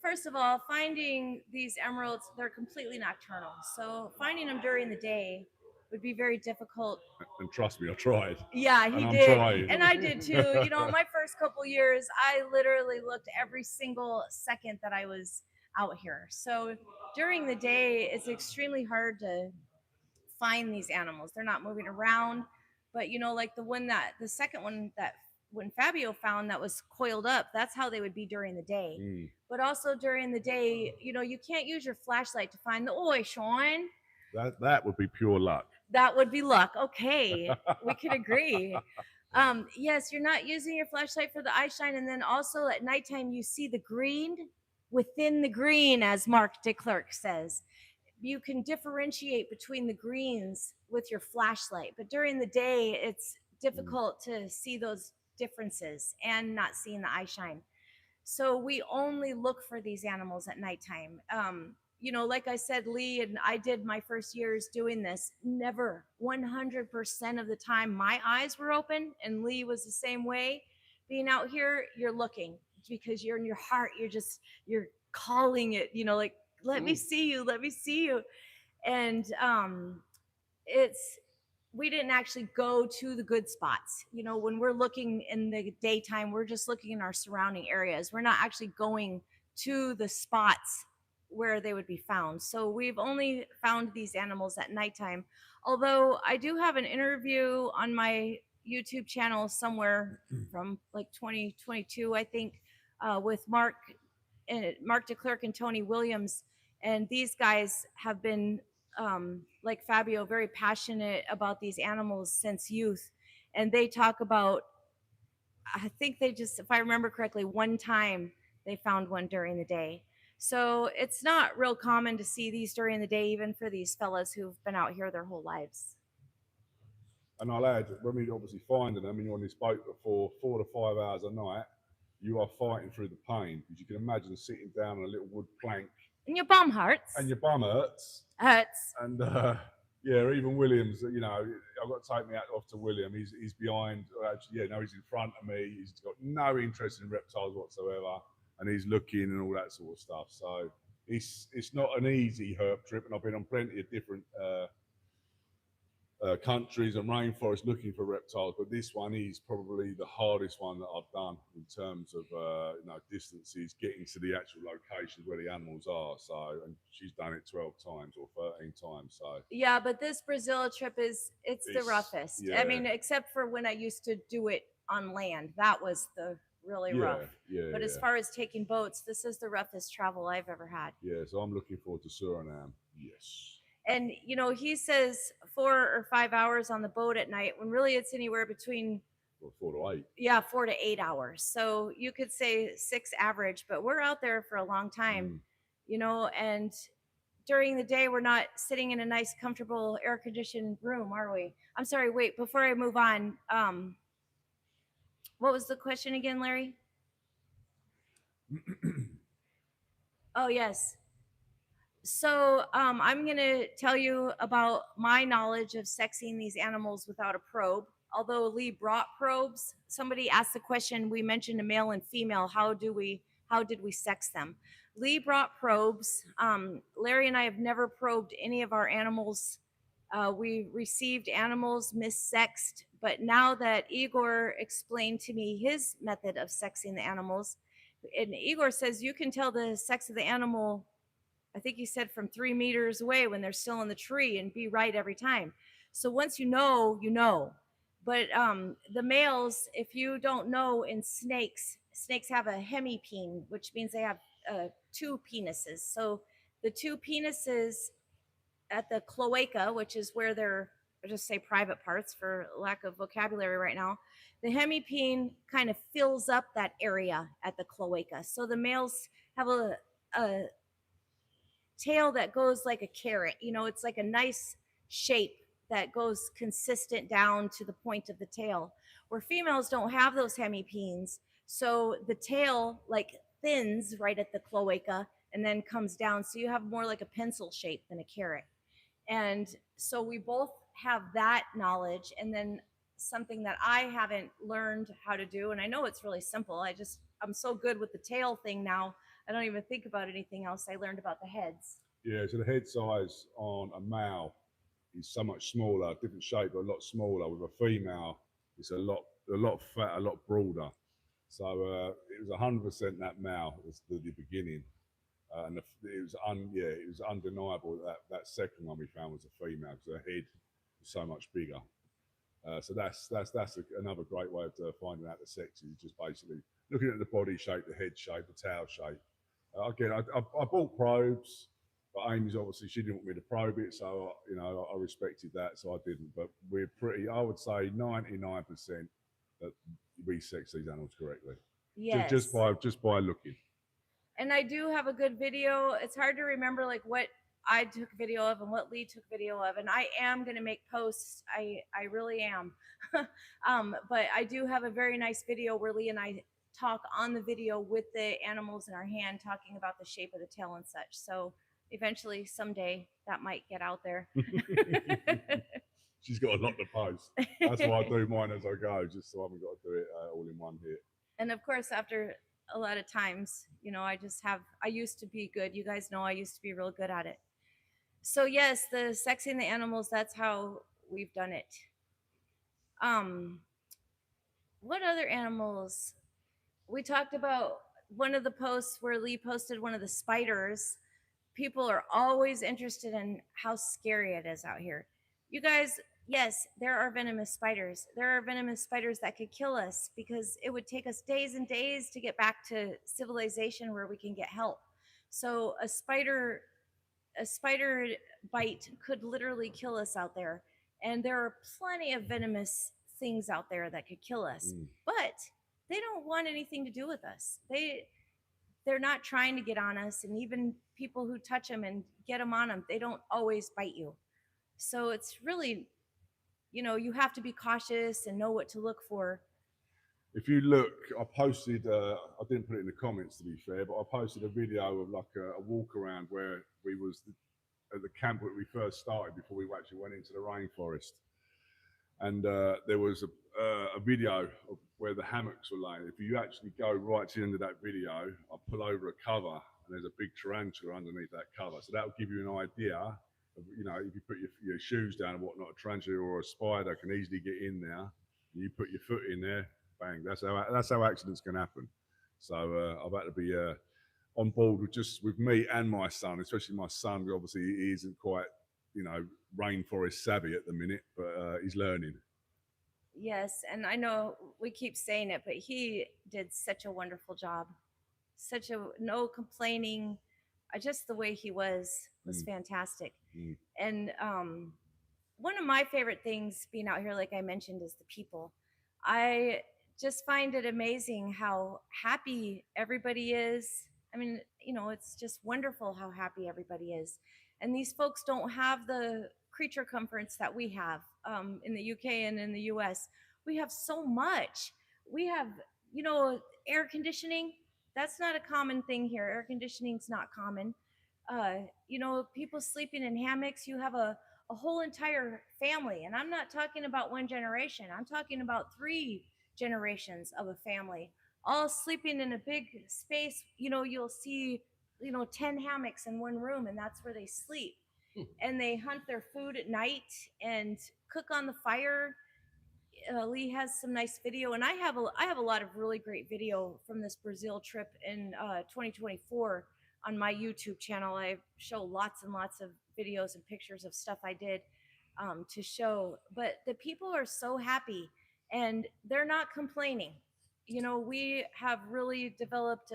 first of all, finding these emeralds, they're completely nocturnal. So finding them during the day would be very difficult. And trust me, I tried. Yeah, he did. And I did too. You know, my first couple years, I literally looked every single second that I was out here. So during the day, it's extremely hard to find these animals. They're not moving around, but like the second one that when Fabio found that was coiled up, that's how they would be during the day. But also during the day, you can't use your flashlight to find the Sean. That would be pure luck. That would be luck. Okay, we could agree. Yes, you're not using your flashlight for the eye shine, and then also at nighttime you see the green within the green, as Mark DeClercq says. You can differentiate between the greens with your flashlight, but during the day it's difficult to see those differences and not seeing the eye shine. So we only look for these animals at nighttime. Like I said, Lee and I did my first years doing this. Never 100% of the time my eyes were open, and Lee was the same way. Being out here, you're looking because you're in your heart. You're calling it. Like let me see you, let me see you, and we didn't actually go to the good spots. When we're looking in the daytime, we're just looking in our surrounding areas. We're not actually going to the spots where they would be found. So we've only found these animals at nighttime. Although I do have an interview on my YouTube channel somewhere from like 2022, I think, with Mark DeClercq and Tony Williams. And these guys have been like Fabio, very passionate about these animals since youth. And they talk about, I think they just, if I remember correctly, one time they found one during the day. So it's not real common to see these during the day, even for these fellas who've been out here their whole lives. And I'll add, when we obviously finding them, and you're on this boat for 4 to 5 hours a night, you are fighting through the pain, because you can imagine sitting down on a little wood plank. And your bum hurts. And your bum hurts. Hurts. And yeah, even Williams, I've got to take me off to William. He's behind, actually, he's in front of me. He's got no interest in reptiles whatsoever, and he's looking and all that sort of stuff. So it's not an easy herp trip, and I've been on plenty of different countries and rainforests looking for reptiles, but this one is probably the hardest one that I've done in terms of distances, getting to the actual locations where the animals are. So, and she's done it 12 times or 13 times. So yeah, but this Brazil trip it's the roughest. Yeah. I mean, except for when I used to do it on land, that was the really rough. But as far as taking boats, this is the roughest travel I've ever had. Yeah, so I'm looking forward to Suriname. Yes. And he says 4 or 5 hours on the boat at night, when really it's anywhere between 4 to 8. Yeah, 4 to 8 hours. So you could say 6 average, but we're out there for a long time, and during the day we're not sitting in a nice, comfortable, air-conditioned room, are we? I'm sorry, wait, before I move on, what was the question again, Larry? Oh, yes. So I'm going to tell you about my knowledge of sexing these animals without a probe. Although Lee brought probes, somebody asked the question, we mentioned a male and female, how did we sex them? Lee brought probes. Larry and I have never probed any of our animals. We received animals missexed, but now that Igor explained to me his method of sexing the animals, and Igor says you can tell the sex of the animal, I think he said from 3 meters away when they're still in the tree, and be right every time. So once you know, you know. But the males, if you don't know, in snakes have a hemipene, which means they have 2 penises. So the 2 penises at the cloaca, which is where they're, I'll just say private parts for lack of vocabulary right now, the hemipene kind of fills up that area at the cloaca. So the males have a tail that goes like a carrot. It's like a nice shape that goes consistent down to the point of the tail, where females don't have those hemipenes. So the tail like thins right at the cloaca and then comes down. So you have more like a pencil shape than a carrot. And so we both have that knowledge. And then something that I haven't learned how to do, and I know it's really simple. I'm so good with the tail thing now, I don't even think about anything else. I learned about the heads. Yeah, so the head size on a male is so much smaller, different shape, but a lot smaller. With a female, it's a lot fatter, a lot broader. So it was 100% that male was the beginning. And it was undeniable that second one we found was a female because her head was so much bigger. So that's another great way of finding out the sexes. Just basically looking at the body shape, the head shape, the tail shape. Again, I bought probes, but Amy's obviously she didn't want me to probe it, so I respected that, so I didn't. But we're pretty, I would say, 99% that we sex these animals correctly. Yes. Just by looking. And I do have a good video. It's hard to remember like what I took video of and what Lee took video of, and I am going to make posts. I really am. But I do have a very nice video where Lee and I talk on the video with the animals in our hand, talking about the shape of the tail and such. So eventually, someday, that might get out there. She's got a lot to post. That's why I do mine as I go, just so I haven't got to do it all in one hit. And of course, after a lot of times, I used to be good. You guys know I used to be real good at it. So yes, the sexing the animals, that's how we've done it. What other animals? We talked about one of the posts where Lee posted one of the spiders. People are always interested in how scary it is out here. You guys, yes, there are venomous spiders. There are venomous spiders that could kill us because it would take us days and days to get back to civilization where we can get help. So a spider bite could literally kill us out there. And there are plenty of venomous things out there that could kill us. But they don't want anything to do with us. They're not trying to get on us. And even people who touch them and get them on them, they don't always bite you. So it's really, you have to be cautious and know what to look for. If you look, I posted, I didn't put it in the comments to be fair, but I posted a video of like a walk around where we was at the camp where we first started before we actually went into the rainforest. And there was a video of where the hammocks were laying. If you actually go right to the end of that video, I pull over a cover and there's a big tarantula underneath that cover. So that will give you an idea of, if you put your shoes down and whatnot, a tarantula or a spider can easily get in there. You put your foot in there, bang. That's how accidents can happen. So I've had to be on board with me and my son, especially my son. Obviously, he isn't quite, rainforest savvy at the minute, but he's learning. Yes, and I know we keep saying it, but he did such a wonderful job. No complaining. Just the way he was fantastic. And one of my favorite things being out here, like I mentioned, is the people. I just find it amazing how happy everybody is. I mean, it's just wonderful how happy everybody is. And these folks don't have the creature comforts that we have in the UK and in the US. We have so much. We have, air conditioning. That's not a common thing here. Air conditioning's not common. People sleeping in hammocks. You have a whole entire family. And I'm not talking about one generation. I'm talking about 3 generations of a family all sleeping in a big space. You'll see, 10 hammocks in one room, and that's where they sleep. And they hunt their food at night and cook on the fire. Lee has some nice video, and I have a lot of really great video from this Brazil trip in 2024 on my YouTube channel. I show lots and lots of videos and pictures of stuff I did to show. But the people are so happy, and they're not complaining. We have really developed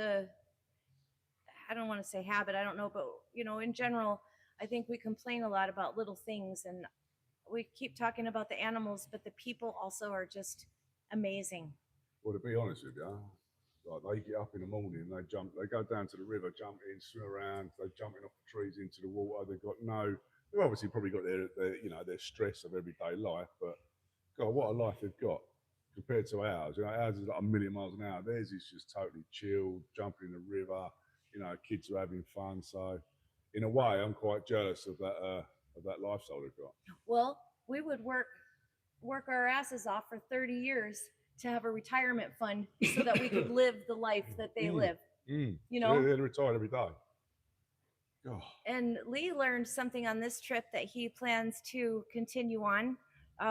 I don't want to say habit, I don't know, but in general, I think we complain a lot about little things, and we keep talking about the animals, but the people also are just amazing. Well, to be honest with you, like they get up in the morning and they go down to the river, jump in, swim around, they're jumping off the trees into the water. They've obviously probably got their stress of everyday life, but God, what a life they've got compared to ours. Ours is like a million miles an hour. Theirs is just totally chilled, jumping in the river. Kids are having fun. So, in a way, I'm quite jealous of that lifestyle they've got. Well, we would work our asses off for 30 years to have a retirement fund so that we could live the life that they live. They're retired every day. Oh. And Lee learned something on this trip that he plans to continue on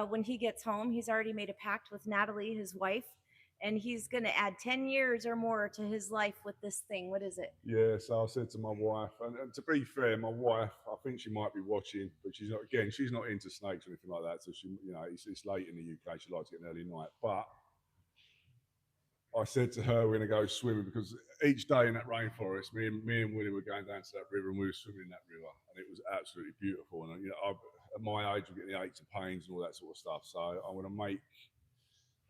when he gets home. He's already made a pact with Natalie, his wife, and he's going to add 10 years or more to his life with this thing. What is it? Yeah, so I said to my wife, and to be fair, my wife, I think she might be watching, but she's not. Again, she's not into snakes or anything like that. So she, it's late in the UK. She likes to get an early night. But I said to her, we're going to go swimming because each day in that rainforest, me and Willie were going down to that river and we were swimming in that river, and it was absolutely beautiful. And at my age, I'm getting the aches and pains and all that sort of stuff. So I'm going to make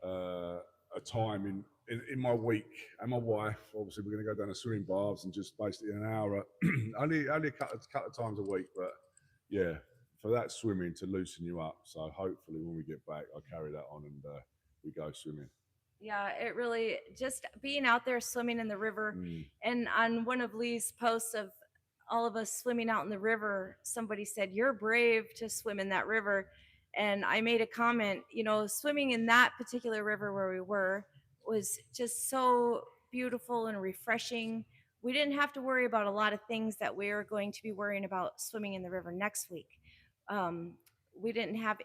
a time in my week, and my wife, obviously, we're going to go down to swimming baths and just basically an hour, only a couple of times a week, but yeah, for that swimming to loosen you up. So hopefully when we get back, I'll carry that on and we go swimming. Yeah, it really just being out there swimming in the river. And on one of Lee's posts of all of us swimming out in the river, somebody said, "You're brave to swim in that river." And I made a comment, swimming in that particular river where we were was just so beautiful and refreshing. We didn't have to worry about a lot of things that we're going to be worrying about swimming in the river next week. We didn't have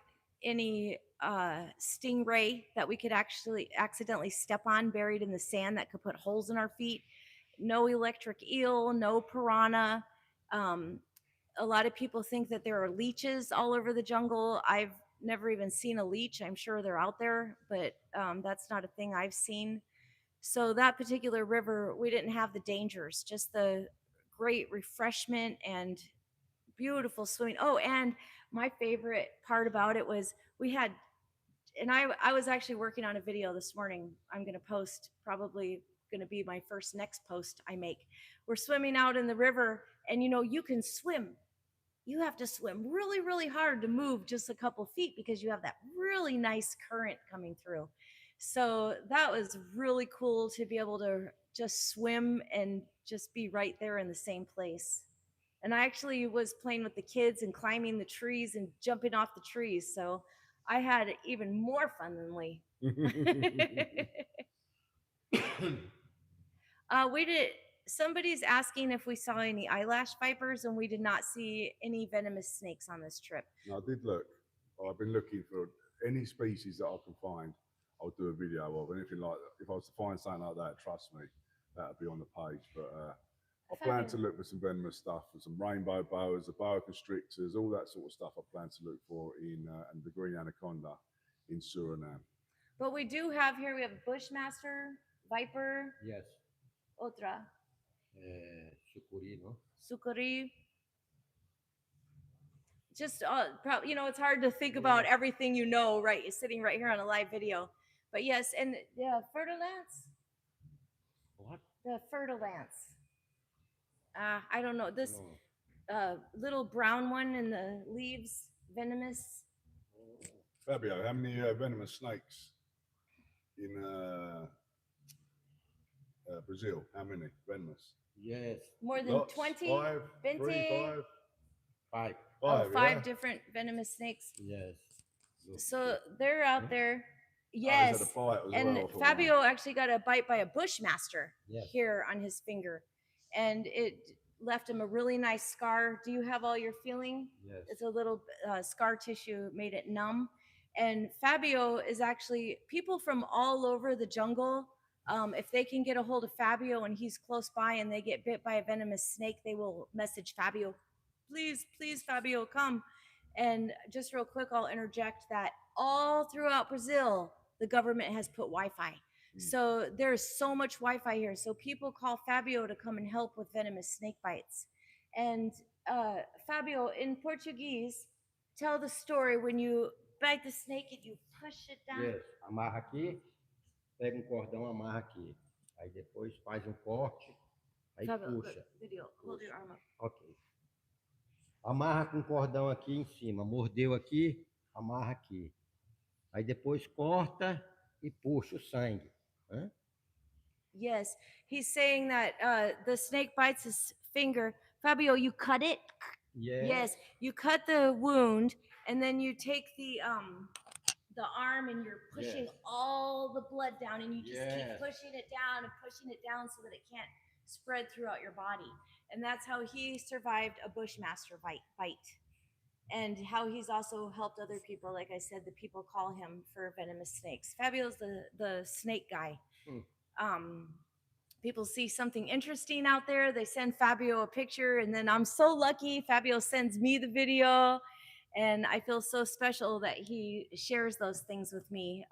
any stingray that we could actually accidentally step on buried in the sand that could put holes in our feet. No electric eel, no piranha. A lot of people think that there are leeches all over the jungle. I've never even seen a leech. I'm sure they're out there, but that's not a thing I've seen. So that particular river, we didn't have the dangers, just the great refreshment and beautiful swimming. Oh, and my favorite part about it was we had, and I was actually working on a video this morning. I'm going to post, probably going to be my first next post I make. We're swimming out in the river, and you can swim. You have to swim really, really hard to move just a couple feet because you have that really nice current coming through. So that was really cool to be able to just swim and just be right there in the same place. And I actually was playing with the kids and climbing the trees and jumping off the trees. So I had even more fun than Lee. Somebody's asking if we saw any eyelash vipers, and we did not see any venomous snakes on this trip. No, I did look. I've been looking for any species that I can find. I'll do a video of anything like that. If I was to find something like that, trust me, that'll be on the page. But I plan to look for some venomous stuff, for some rainbow boas, the boa constrictors, all that sort of stuff. I plan to look for in and the green anaconda in Suriname. But we do have here. We have Bushmaster, viper. Yes. Otra. Sucuri, no? Sucuri. Just, it's hard to think about everything right? You're sitting right here on a live video. But yes, and the fertilance. What? The fertilance. I don't know. This little brown one in the leaves, venomous. Fabio, how many venomous snakes in Brazil? How many venomous? Yes. More than 20? 5, 20? 3, 5? 5. Five different venomous snakes. Yes. So they're out there. Yes. And Fabio actually got a bite by a bushmaster Yes. here on his finger. And it left him a really nice scar. Do you have all your feeling? Yes. It's a little scar tissue, made it numb. And Fabio is actually, people from all over the jungle, if they can get a hold of Fabio and he's close by and they get bit by a venomous snake, they will message Fabio, please, Fabio, come. And just real quick, I'll interject that all throughout Brazil, the government has put Wi-Fi. So there's so much Wi-Fi here. So people call Fabio to come and help with venomous snake bites. And Fabio, in Portuguese, tell the story when you bite the snake and you push it down. Yes. Amarra aqui, pega cordão, amarra aqui. Aí depois faz corte, aí Fabio, puxa. Video, hold your arm up. Ok. Amarra com cordão aqui em cima. Mordeu aqui, amarra aqui. Aí depois corta e puxa o sangue. Hã? Yes, he's saying that the snake bites his finger. Fabio, you cut it? Yes, you cut the wound, and then you take the arm and you're pushing all the blood down, and you just keep pushing it down so that it can't spread throughout your body. And that's how he survived a bushmaster bite. and how he's also helped other people. Like I said, the people call him for venomous snakes. Fabio's the snake guy. People see something interesting out there, they send Fabio a picture, and then I'm so lucky Fabio sends me the video, and I feel so special that he shares those things with me.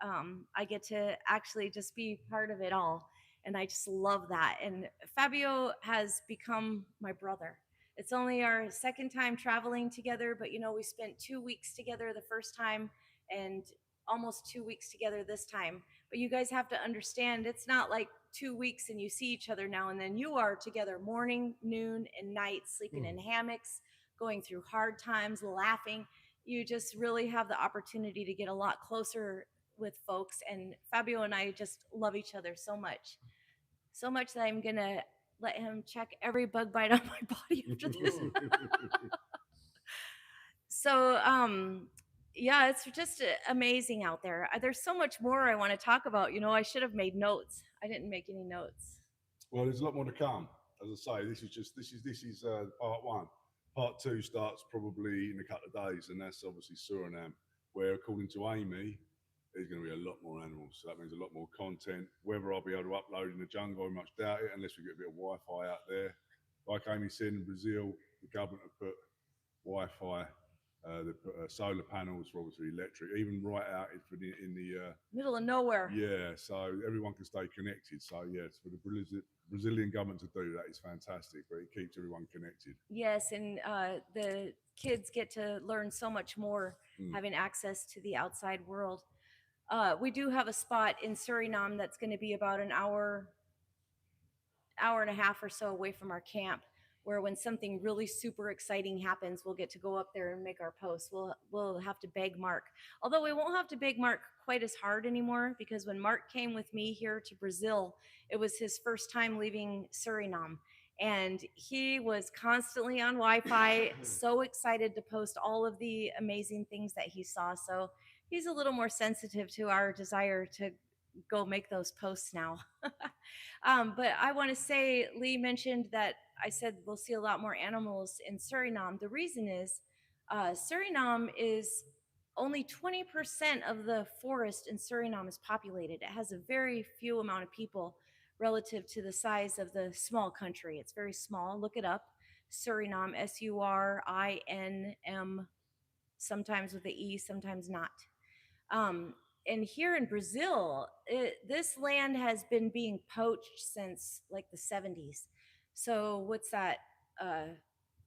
I get to actually just be part of it all, and I just love that. And Fabio has become my brother. It's only our second time traveling together, but we spent 2 weeks together the first time and almost 2 weeks together this time. But you guys have to understand, it's not like 2 weeks and you see each other now and then. You are together morning, noon, and night, sleeping in hammocks, going through hard times, laughing. You just really have the opportunity to get a lot closer with folks. And Fabio and I just love each other so much. So much that I'm going to let him check every bug bite on my body after this. So, yeah, it's just amazing out there. There's so much more I want to talk about. I should have made notes. I didn't make any notes. Well, there's a lot more to come. As I say, this is part one. Part two starts probably in a couple of days, and that's obviously Suriname, where according to Amy, there's going to be a lot more animals. So that means a lot more content. Whether I'll be able to upload in the jungle, I much doubt it, unless we get a bit of Wi-Fi out there. Like Amy said, in Brazil, the government have put Wi-Fi. They put solar panels for obviously electric, even right out in the middle of nowhere. Yeah, so everyone can stay connected. So yes, for the Brazilian government to do that is fantastic, but it keeps everyone connected. Yes, and the kids get to learn so much more having access to the outside world. We do have a spot in Suriname that's going to be about an hour and a half or so away from our camp, where when something really super exciting happens, we'll get to go up there and make our posts. We'll have to beg Mark. Although we won't have to beg Mark quite as hard anymore, because when Mark came with me here to Brazil, it was his first time leaving Suriname. And he was constantly on Wi-Fi, so excited to post all of the amazing things that he saw. So he's a little more sensitive to our desire to go make those posts now. But I want to say, Lee mentioned that I said we'll see a lot more animals in Suriname. The reason is Suriname is only 20% of the forest in Suriname is populated. It has a very few amount of people relative to the size of the small country. It's very small. Look it up. Suriname, Surinm, sometimes with the E, sometimes not. And here in Brazil, this land has been being poached since like the 70s. So what's that?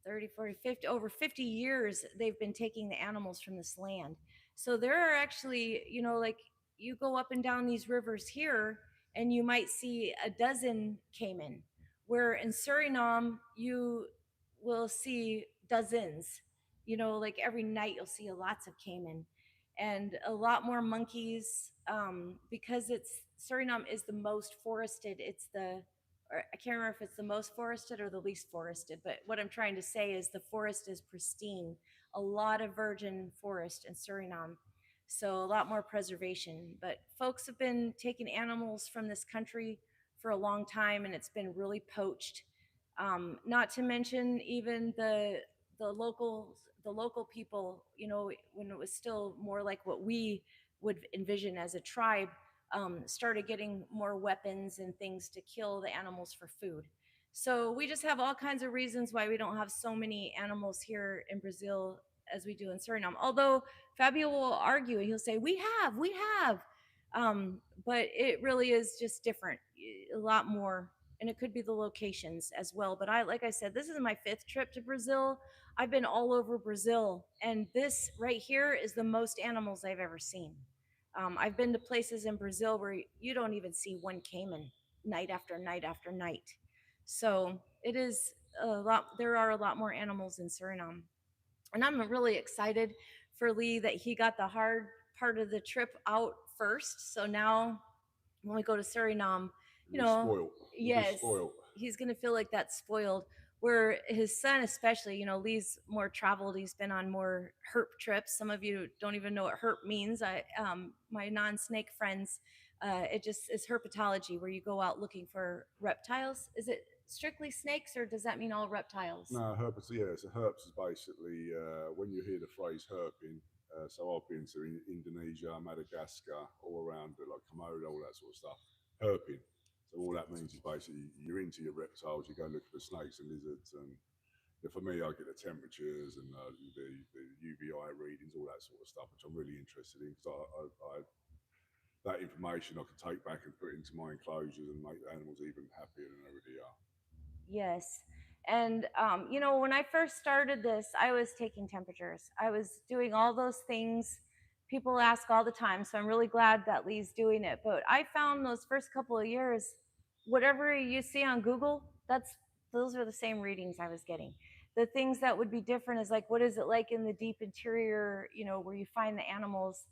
30, 40, 50, over 50 years, they've been taking the animals from this land. So there are actually, like you go up and down these rivers here and you might see a dozen caiman, where in Suriname, you will see dozens. Like every night you'll see lots of caiman and a lot more monkeys, because Suriname is the most forested. I can't remember if it's the most forested or the least forested, but what I'm trying to say is the forest is pristine. A lot of virgin forest in Suriname, so a lot more preservation. But folks have been taking animals from this country for a long time, and it's been really poached. Not to mention even the local people, when it was still more like what we would envision as a tribe, started getting more weapons and things to kill the animals for food. So we just have all kinds of reasons why we don't have so many animals here in Brazil as we do in Suriname. Although Fabio will argue, he'll say, we have. But it really is just different, a lot more. And it could be the locations as well. But like I said, this is my 5th trip to Brazil. I've been all over Brazil, and this right here is the most animals I've ever seen. I've been to places in Brazil where you don't even see one caiman night after night after night. So it is a lot. There are a lot more animals in Suriname. And I'm really excited for Lee that he got the hard part of the trip out first. So now when we go to Suriname, Spoiled. yes, Spoiled. he's going to feel like that's spoiled. Where his son, especially, Lee's more traveled. He's been on more herp trips. Some of you don't even know what herp means. My non-snake friends, it just is herpetology, where you go out looking for reptiles. Is it strictly snakes, or does that mean all reptiles? No, herpes. Yeah, so herpes is basically when you hear the phrase herping. So I've been to Indonesia, Madagascar, all around like Komodo, all that sort of stuff. Herping. So all that means is basically you're into your reptiles. You go look for the snakes and lizards, and for me, I get the temperatures and the UVI readings, all that sort of stuff, which I'm really interested in because that information I can take back and put into my enclosures and make the animals even happier than they really are. Yes. And, you know, when I first started this, I was taking temperatures. I was doing all those things people ask all the time. So I'm really glad that Lee's doing it. But I found those first couple of years, whatever you see on Google, those are the same readings I was getting. The things that would be different is like, what is it like in the deep interior, you know, where you find the animals?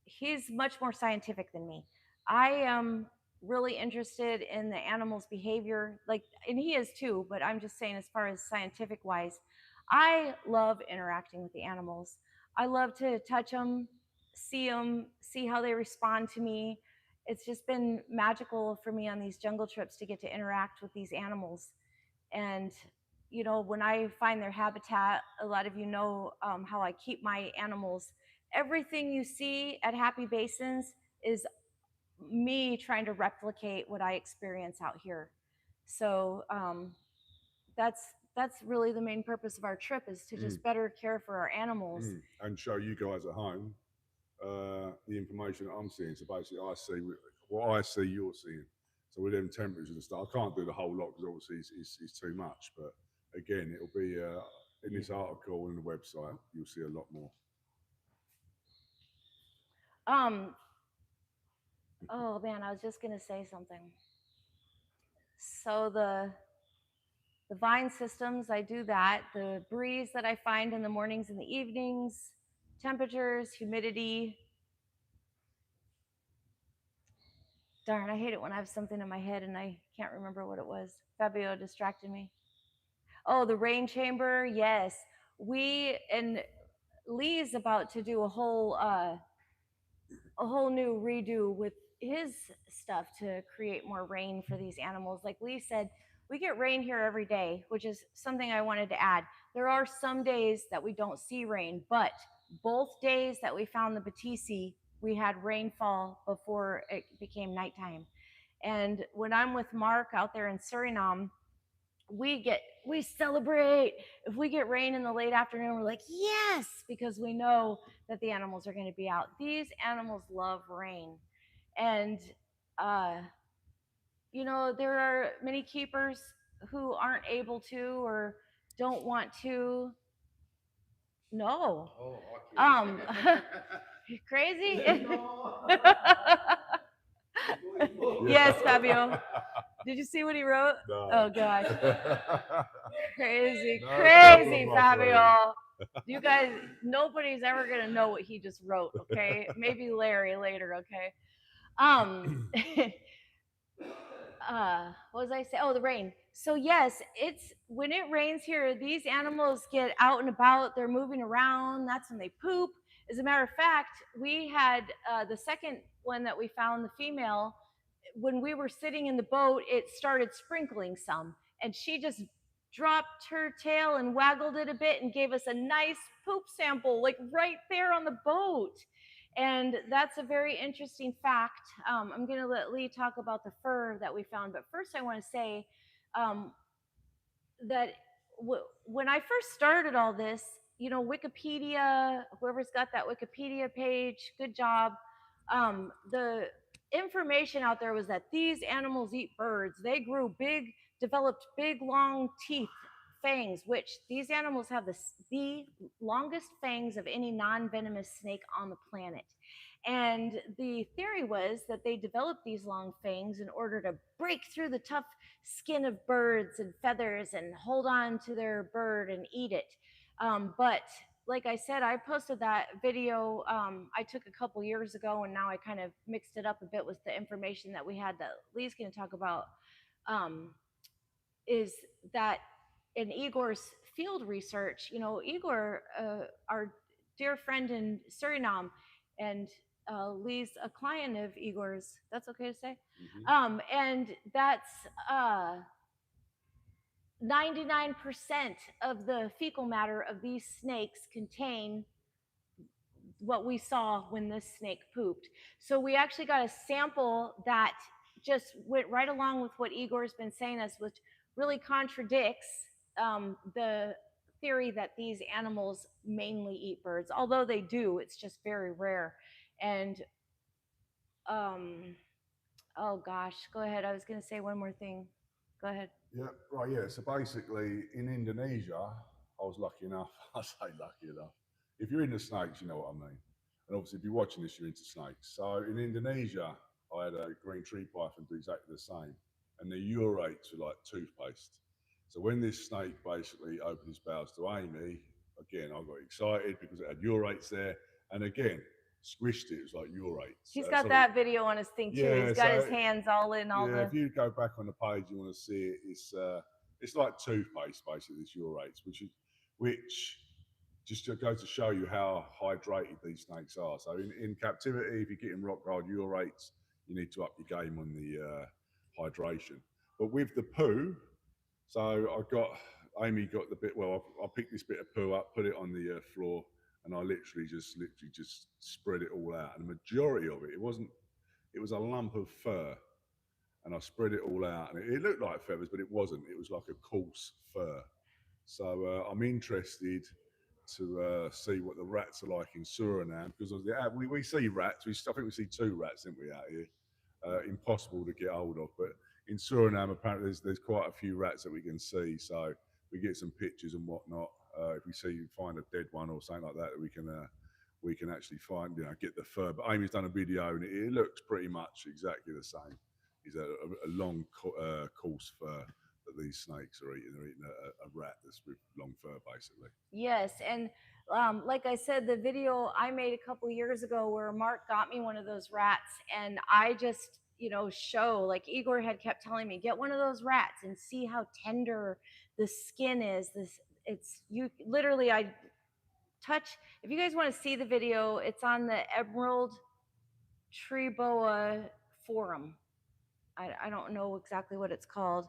He's much more scientific than me. I am really interested in the animal's behavior, like, and he is too, but I'm just saying, as far as scientific wise, I love interacting with the animals. I love to touch them, see how they respond to me. It's just been magical for me on these jungle trips to get to interact with these animals. And you know, when I find their habitat, a lot of you know how I keep my animals. Everything you see at HappyBasins is me trying to replicate what I experience out here. So that's really the main purpose of our trip, is to just better care for our animals and show you guys at home the information that I'm seeing. So basically, I see what I see, you're seeing. So with them temperatures and stuff, I can't do the whole lot because obviously it's too much. But again, it'll be in this article and the website. You'll see a lot more. Oh man, I was just gonna say something. So the vine systems, I do that. The breeze that I find in the mornings and the evenings, temperatures, humidity. Darn, I hate it when I have something in my head and I can't remember what it was. Fabio distracted me. Oh, the rain chamber. Yes. And Lee's about to do a whole new redo with his stuff to create more rain for these animals. Like Lee said, we get rain here every day, which is something I wanted to add. There are some days that we don't see rain, but both days that we found the Batesii, we had rainfall before it became nighttime. And when I'm with Mark out there in Suriname, we celebrate. If we get rain in the late afternoon, we're like, yes, because we know that the animals are going to be out. These animals love rain. And you know, there are many keepers who aren't able to or don't want to. No. Oh, okay. Crazy. No. Yes, Fabio. Did you see what he wrote? No. Oh gosh. Crazy, No, crazy, no, Fabio. You guys, nobody's ever gonna know what he just wrote, okay? Maybe Larry later, okay? What was I say? Oh, the rain. So yes, it's when it rains here, these animals get out and about, they're moving around, that's when they poop. As a matter of fact, we had the second one that we found, the female, when we were sitting in the boat, it started sprinkling some, and she just dropped her tail and waggled it a bit and gave us a nice poop sample, like right there on the boat. And that's a very interesting fact. I'm going to let Lee talk about the fur that we found, but first I want to say that when I first started all this, you know, Wikipedia, whoever's got that Wikipedia page, good job. The information out there was that these animals eat birds. They grew big, developed big, long teeth, fangs, which these animals have the longest fangs of any non-venomous snake on the planet. And the theory was that they developed these long fangs in order to break through the tough skin of birds and feathers and hold on to their bird and eat it. But like I said, I posted that video I took a couple years ago, and now I kind of mixed it up a bit with the information that we had that Lee's going to talk about. Is that in Igor's field research, you know, Igor, our dear friend in Suriname, and Lee's a client of Igor's. That's okay to say. Mhm. And that's 99% of the fecal matter of these snakes contain what we saw when this snake pooped. So we actually got a sample that just went right along with what Igor's been saying us, which really contradicts the theory that these animals mainly eat birds, although they do. It's just very rare. And oh gosh, go ahead. I was going to say one more thing. Go ahead. Yeah, right, yeah. So basically, in Indonesia, I was lucky enough. I say lucky enough. If you're into snakes, you know what I mean. And obviously, if you're watching this, you're into snakes. So in Indonesia, I had a green tree python do exactly the same. And the urates were like toothpaste. So when this snake basically opened his bowels to Amy, again, I got excited because it had urates there. And again, squished it, it was like urates. He's got that so video on his thing too. yeah, He's got so his hands all in all yeah, the. if you go back on the page, you want to see it. It's like toothpaste, basically. This urates, which just goes to show you how hydrated these snakes are. So in captivity, if you're getting rock hard urates, you need to up your game on the hydration. But with the poo, so Amy got the bit. Well, I picked this bit of poo up, put it on the floor, and I literally just spread it all out. And the majority of it, it was a lump of fur, and I spread it all out, and it looked like feathers, but it wasn't. It was like a coarse fur. So I'm interested to see what the rats are like in Suriname, because we see rats. I think we see 2 rats, didn't we, out here? Impossible to get hold of, but in Suriname apparently there's quite a few rats that we can see. So we get some pictures and whatnot. If we find a dead one or something like that, we can actually find, get the fur. But Amy's done a video and it looks pretty much exactly the same. It's a long, coarse fur that these snakes are eating. They're eating a rat that's with long fur, basically. Yes, and like I said, the video I made a couple years ago where Mark got me one of those rats, and I just, show, like Igor had kept telling me, get one of those rats and see how tender the skin is. You literally, I touch. If you guys want to see the video, it's on the Emerald Tree Boa forum. I don't know exactly what it's called.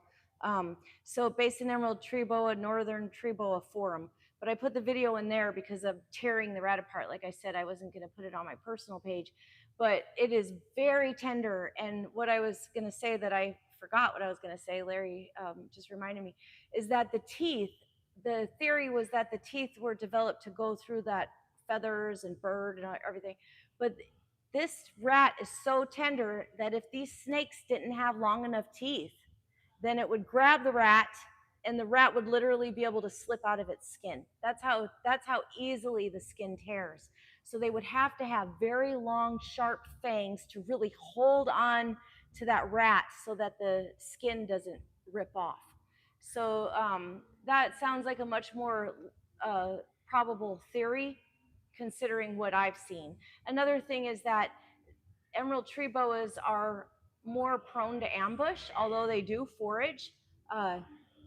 So Basin Emerald Tree Boa, Northern Tree Boa Forum. But I put the video in there because of tearing the rat apart. Like I said, I wasn't going to put it on my personal page. But it is very tender. And what I was going to say that I forgot what I was going to say, Larry just reminded me, is that the theory was that the teeth were developed to go through that feathers and bird and everything. But this rat is so tender that if these snakes didn't have long enough teeth, then it would grab the rat and the rat would literally be able to slip out of its skin. That's how easily the skin tears. So they would have to have very long, sharp fangs to really hold on to that rat so that the skin doesn't rip off. So that sounds like a much more probable theory considering what I've seen. Another thing is that emerald tree boas are more prone to ambush, although they do forage,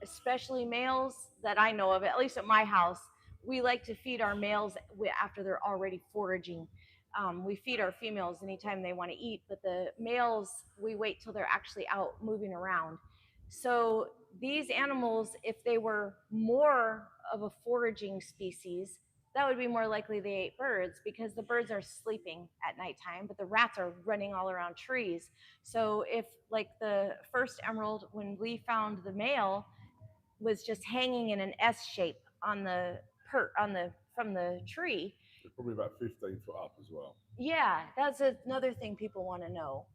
especially males that I know of, at least at my house. We like to feed our males after they're already foraging. We feed our females anytime they want to eat, but the males, we wait till they're actually out moving around. So these animals, if they were more of a foraging species, that would be more likely they ate birds because the birds are sleeping at nighttime, but the rats are running all around trees. So if, like the first emerald, when Lee found the male, was just hanging in an S shape on the from the tree. They're probably about 15 foot up as well. Yeah, that's another thing people want to know.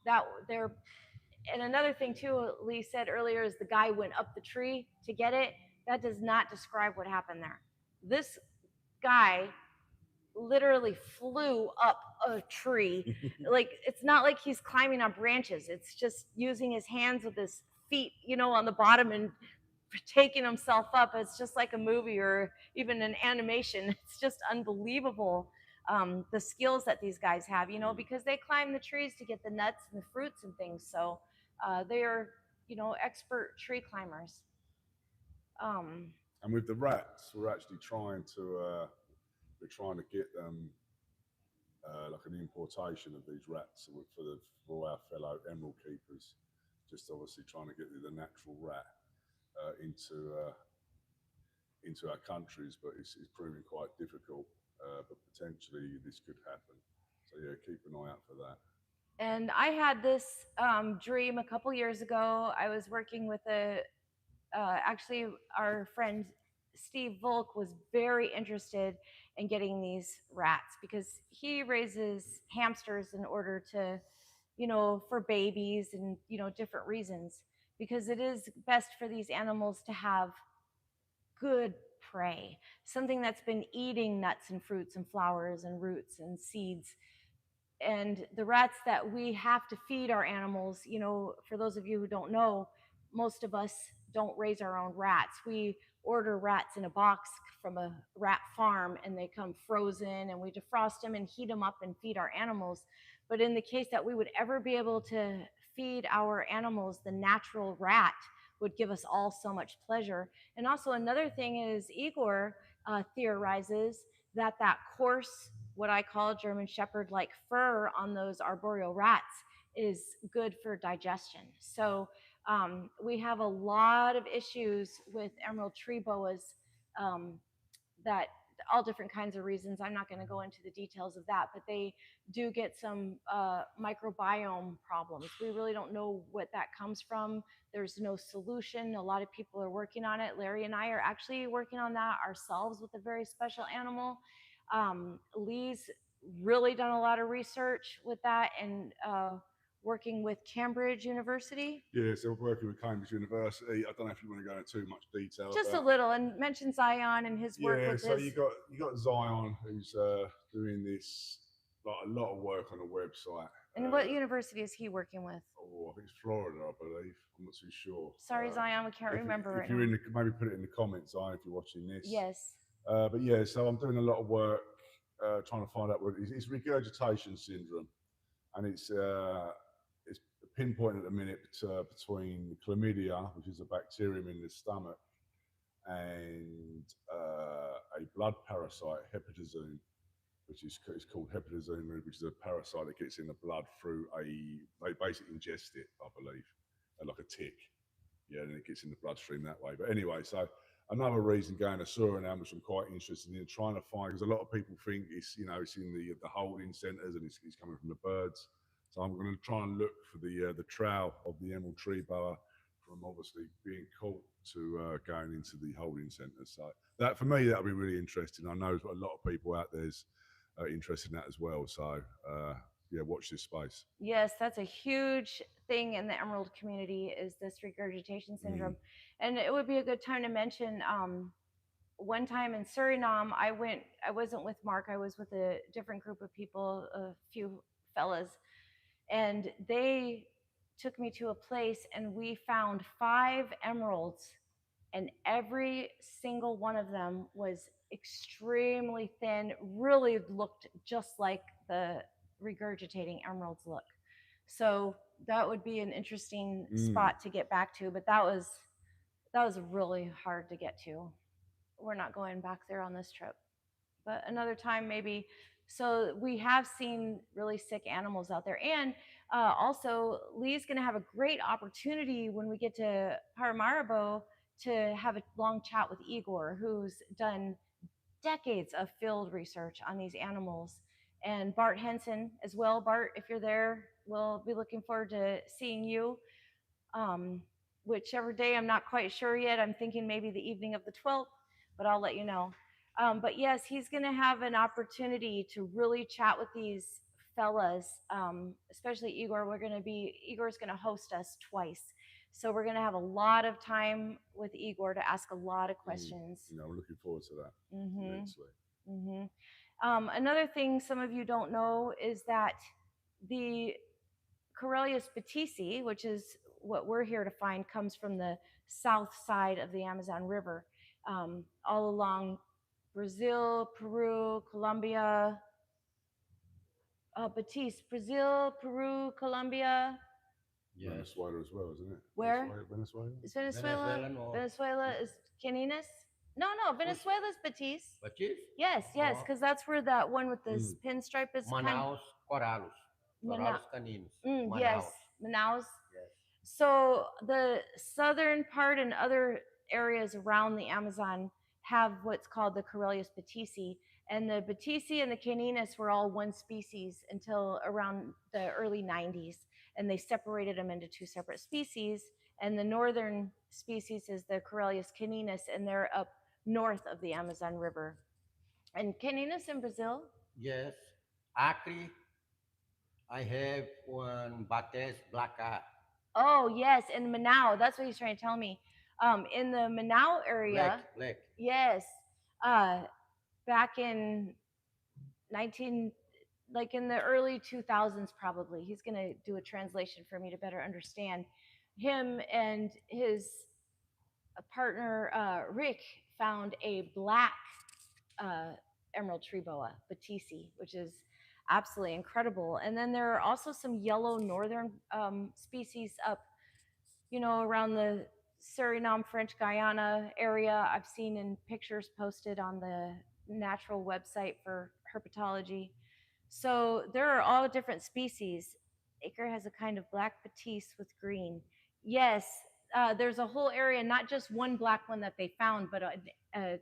That they're and another thing too, Lee said earlier, is the guy went up the tree to get it. That does not describe what happened there. This guy literally flew up a tree. Like, it's not like he's climbing on branches. It's just using his hands with his feet, on the bottom and taking himself up. It's just like a movie or even an animation. It's just unbelievable. The skills that these guys have, because they climb the trees to get the nuts and the fruits and things. So they are, expert tree climbers. And with the rats, we're actually trying to get them like an importation of these rats for our fellow emerald keepers. Just obviously trying to get the natural rat into our countries, but it's proving quite difficult. But potentially this could happen. So yeah, keep an eye out for that. And I had this dream a couple years ago. I was working with actually our friend Steve Volk was very interested in getting these rats because he raises hamsters in order to, for babies and, different reasons, because it is best for these animals to have good prey, something that's been eating nuts and fruits and flowers and roots and seeds. And the rats that we have to feed our animals, for those of you who don't know, most of us don't raise our own rats. We order rats in a box from a rat farm, and they come frozen, and we defrost them and heat them up and feed our animals. But in the case that we would ever be able to feed our animals the natural rat, would give us all so much pleasure. And also another thing is Igor theorizes that coarse, what I call German Shepherd like fur on those arboreal rats is good for digestion. So we have a lot of issues with emerald tree boas that all different kinds of reasons. I'm not going to go into the details of that, but they do get some microbiome problems. We really don't know what that comes from. There's no solution. A lot of people are working on it. Larry and I are actually working on that ourselves with a very special animal. Lee's really done a lot of research with that and working with Cambridge University. Yeah, so we're working with Cambridge University. I don't know if you want to go into too much detail. Just a little, and mention Zion and his work with so his... you got Zion, who's doing this, like a lot of work on the website. And what university is he working with? Oh, I think it's Florida, I believe. I'm not too sure. Sorry, Zion, we can't remember. If you're maybe put it in the comments, Zion, if you're watching this. Yes. But yeah, so I'm doing a lot of work trying to find out what it is. It's regurgitation syndrome, and it's pinpointed at the minute between chlamydia, which is a bacterium in the stomach, and a blood parasite, hepatosine, which is called hepatosine, which is a parasite that gets in the blood through they basically ingest it, I believe, like a tick. Yeah, and it gets in the bloodstream that way. But anyway, so another reason going to Suriname, which I'm quite interested in trying to find, because a lot of people think it's in the holding centres and it's coming from the birds. So I'm going to try and look for the trail of the emerald tree boa from obviously being caught to going into the holding centres. So that, for me, that'll be really interesting. I know a lot of people out there's interested in that as well. So yeah, watch this space. Yes, that's a huge thing in the emerald community, is this regurgitation syndrome. And it would be a good time to mention, one time in Suriname, I wasn't with Mark, I was with a different group of people, a few fellas, and they took me to a place and we found 5 emeralds, and every single one of them was extremely thin, really looked just like the regurgitating emeralds look. So that would be an interesting spot to get back to, but that was really hard to get to. We're not going back there on this trip, but another time maybe. So we have seen really sick animals out there. And also, Lee's going to have a great opportunity when we get to Paramaribo to have a long chat with Igor, who's done decades of field research on these animals, and Bart Henson as well. Bart, if you're there, we'll be looking forward to seeing you. Whichever day, I'm not quite sure yet. I'm thinking maybe the evening of the 12th, but I'll let you know. But yes, he's going to have an opportunity to really chat with these fellas, especially Igor. Igor's going to host us twice. So we're going to have a lot of time with Igor to ask a lot of questions. We're looking forward to that. Another thing some of you don't know is that the Corallus Batesii, which is what we're here to find, comes from the south side of the Amazon River, all along Brazil, Peru, Colombia. Batiste, Brazil, Peru, Colombia. Yes. Venezuela as well, isn't it? Where? Venezuela? Is Venezuela? Venezuela is Caninas? No, Venezuela's Batiste. Batiste? Yes, Oh. because that's where that one with the pinstripe is. Manaus, Corallus. Corallus caninos. Yes, Manaus. Manaus. Yes. So the southern part and other areas around the Amazon have what's called the Corallus Batesii, and the Batesii and the Caninus were all one species until around the early 90s, and they separated them into two separate species. And the northern species is the Corallus caninus, and they're up north of the Amazon River. And caninus in Brazil? Yes. Acre, I have one Bates black cat. Oh, yes, in Manaus. That's what he's trying to tell me. In the Manaus area. Black. Yes. Back in in the early 2000s, probably. He's going to do a translation for me to better understand. Him and his partner, Rick, found a black emerald tree boa, Batesii, which is absolutely incredible. And then there are also some yellow northern species up, around the Suriname, French Guiana area. I've seen in pictures posted on the natural website for herpetology. So there are all different species. Acre has a kind of black Batiste with green. Yes, there's a whole area, not just one black one that they found, but they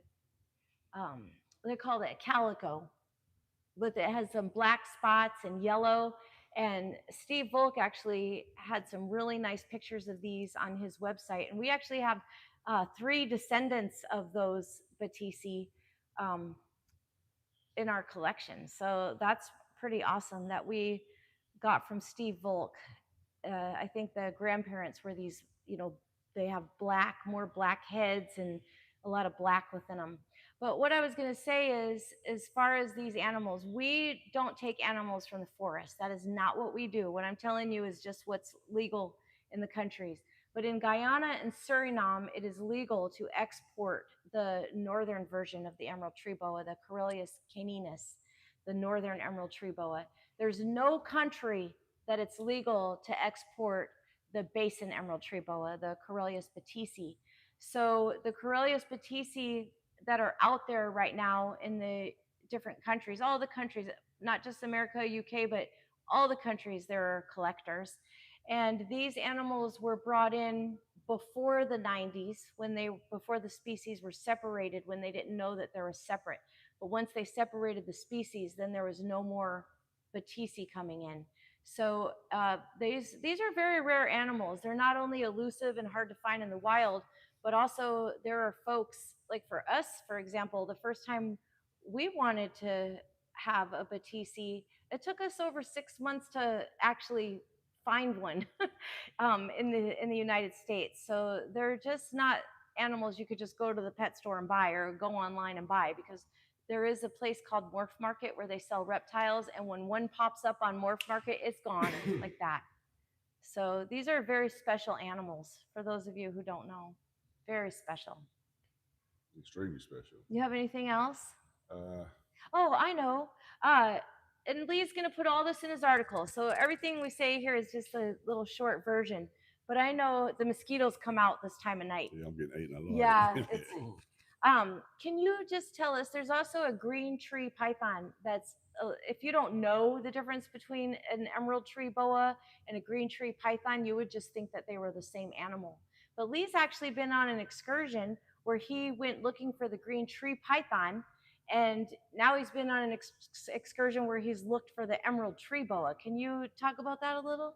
call it a calico, but it has some black spots and yellow. And Steve Volk actually had some really nice pictures of these on his website. And we actually have 3 descendants of those Batesii in our collection. So that's pretty awesome that we got from Steve Volk. I think the grandparents were these, they have more black heads and a lot of black within them. But what I was going to say is, as far as these animals, we don't take animals from the forest. That is not what we do. What I'm telling you is just what's legal in the countries. But in Guyana and Suriname, it is legal to export the northern version of the emerald tree boa, the Corallus caninus, the northern emerald tree boa. There's no country that it's legal to export the basin emerald tree boa, the Corallus Batesii. So the Corallus Batesii that are out there right now in the different countries, all the countries, not just America, UK, but all the countries, there are collectors. And these animals were brought in before the 90s, before the species were separated, when they didn't know that they were separate. But once they separated the species, then there was no more Batesii coming in. So these are very rare animals. They're not only elusive and hard to find in the wild, but also there are folks, like for us, for example, the first time we wanted to have a Batesii, it took us over 6 months to actually find one in the United States. So they're just not animals you could just go to the pet store and buy or go online and buy, because there is a place called Morph Market where they sell reptiles, and when one pops up on Morph Market, it's gone like that. So these are very special animals, for those of you who don't know. Very special. Extremely special. You have anything else? Oh, I know. And Lee's going to put all this in his article. So everything we say here is just a little short version. But I know the mosquitoes come out this time of night. Yeah, I'm getting eaten alive. Yeah. Can you just tell us, there's also a green tree python that's, if you don't know the difference between an emerald tree boa and a green tree python, you would just think that they were the same animal. But Lee's actually been on an excursion where he went looking for the green tree python, and now he's been on an excursion where he's looked for the emerald tree boa. Can you talk about that a little?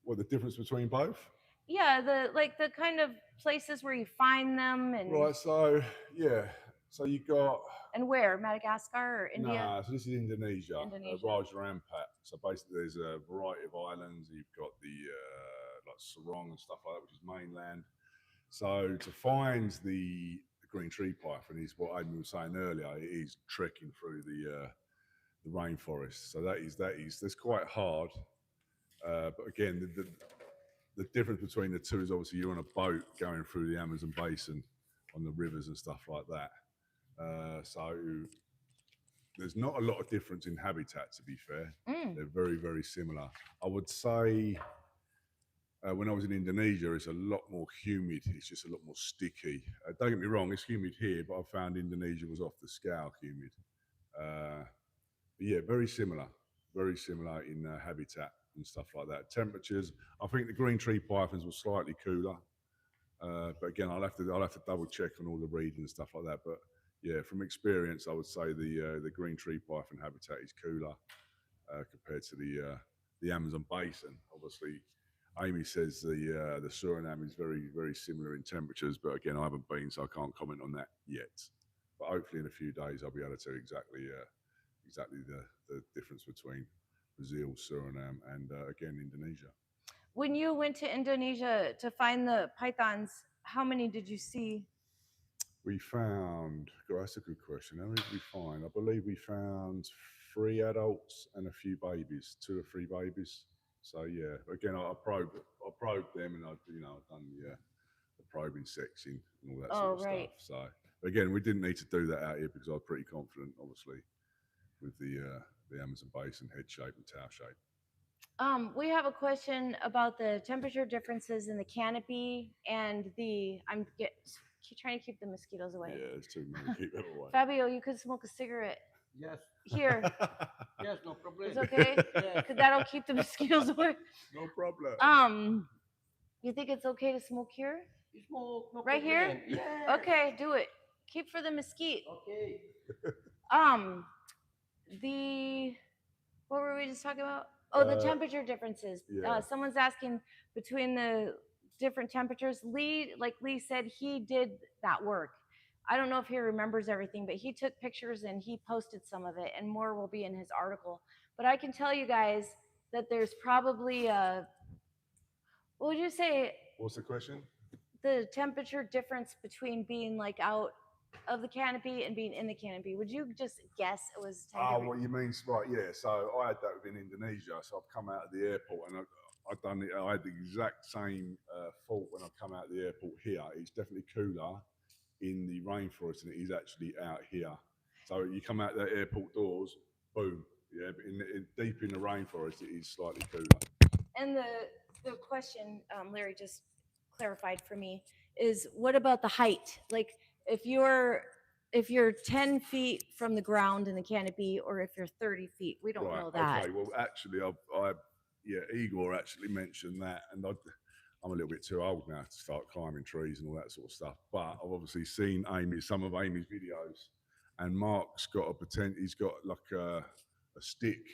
What, the difference between both? Yeah, the kind of places where you find them, and right. So yeah, so you got. And where? Madagascar or India? Nah, so this is Indonesia. Indonesia. Raja Ampat. So basically, there's a variety of islands. You've got the like Sarong and stuff like that, which is mainland. So to find the green tree python is what Amy was saying earlier. It is trekking through the rainforest. So that's quite hard. But again, the difference between the two is obviously you're on a boat going through the Amazon basin on the rivers and stuff like that. So there's not a lot of difference in habitat, to be fair. They're very, very similar. I would say When I was in Indonesia, it's a lot more humid. It's just a lot more sticky. Don't get me wrong, it's humid here, but I found Indonesia was off the scale humid. Yeah, very similar in habitat and stuff like that. Temperatures, I think the green tree pythons were slightly cooler, but again, I'll have to double check on all the reading and stuff like that. But yeah, from experience, I would say the green tree python habitat is cooler compared to the Amazon basin. Obviously, Amy says the Suriname is very similar in temperatures, but again, I haven't been, so I can't comment on that yet. But hopefully, in a few days, I'll be able to tell you exactly the difference between Brazil, Suriname, and again Indonesia. When you went to Indonesia to find the pythons, how many did you see? We found, that's a good question. How many did we find? I believe we found 3 adults and a few babies, 2 or 3 babies. So yeah, again, I probed them, and I've done the probing section and all that sort of stuff. So again, we didn't need to do that out here because I was pretty confident, obviously, with the Amazon basin head shape and tail shape. We have a question about the temperature differences in the canopy and I'm trying to keep the mosquitoes away. Yeah, it's too many. Keep them away. Fabio, you could smoke a cigarette. Yes. Here. Yes, no problem. It's okay? Because that'll keep the mosquitoes away. No problem. You think it's okay to smoke here? Smoke, no right problem. here? Yeah. Okay, do it. Keep for the mesquite. Okay. What were we just talking about? Oh, the temperature differences. Yeah. Someone's asking between the different temperatures. Lee said he did that work. I don't know if he remembers everything, but he took pictures and he posted some of it, and more will be in his article. But I can tell you guys that there's probably what would you say? What's the question? The temperature difference between being like out of the canopy and being in the canopy. Would you just guess it was 10 degrees? What you mean, right? Yeah. So I had that within Indonesia. So I've come out of the airport and I had the exact same fault when I come out of the airport here. It's definitely cooler in the rainforest than it is actually out here. So you come out the airport doors, boom. Yeah, but deep in the rainforest, it is slightly cooler. And the question Larry just clarified for me is, what about the height? Like if you're 10 feet from the ground in the canopy, or if you're 30 feet, we don't know that. Okay, well, actually, Igor actually mentioned that, and I'm a little bit too old now to start climbing trees and all that sort of stuff. But I've obviously seen some of Amy's videos, and Mark's got he's got like a stick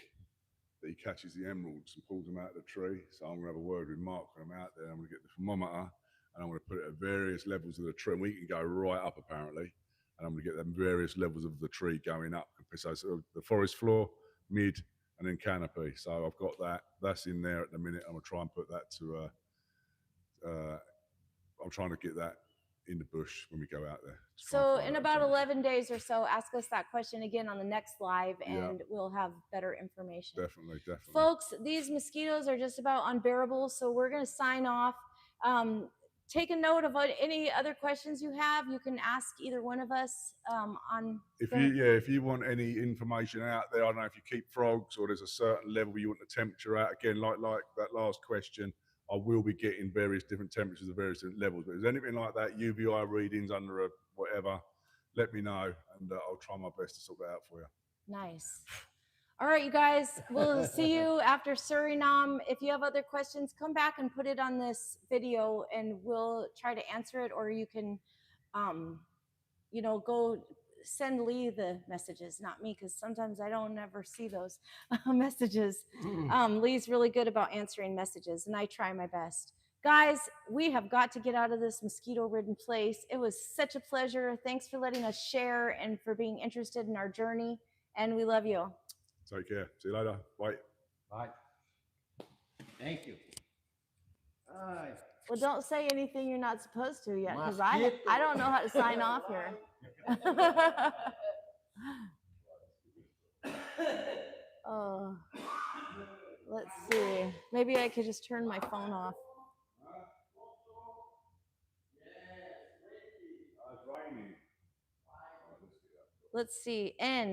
that he catches the emeralds and pulls them out of the tree. So I'm gonna have a word with Mark when I'm out there. I'm gonna get the thermometer and I'm gonna put it at various levels of the tree. And we can go right up apparently, and I'm gonna get them various levels of the tree going up. So the forest floor, mid, and then canopy. So I've got that. That's in there at the minute. I'm gonna try and put that to. I'm trying to get that in the bush when we go out there. So in about 11 days or so, ask us that question again on the next live, and we'll have better information. Definitely. Folks, these mosquitoes are just about unbearable, so we're going to sign off. Take a note of any other questions you have. You can ask either one of us if you want any information out there. I don't know if you keep frogs or there's a certain level you want the temperature at. Again, like that last question, I will be getting various different temperatures at various different levels. But if there's anything like that, UVI readings under a whatever, let me know, and I'll try my best to sort that out for you. Nice. All right, you guys, we'll see you after Suriname. If you have other questions, come back and put it on this video, and we'll try to answer it, or you can, go send Lee the messages, not me, because sometimes I don't ever see those messages. Lee's really good about answering messages, and I try my best. Guys, we have got to get out of this mosquito-ridden place. It was such a pleasure. Thanks for letting us share and for being interested in our journey, and we love you. Take care. See you later. Bye. Bye. Thank you. Bye. Well, don't say anything you're not supposed to yet, because I don't know how to sign off here. Oh, let's see. Maybe I could just turn my phone off. Let's see. End.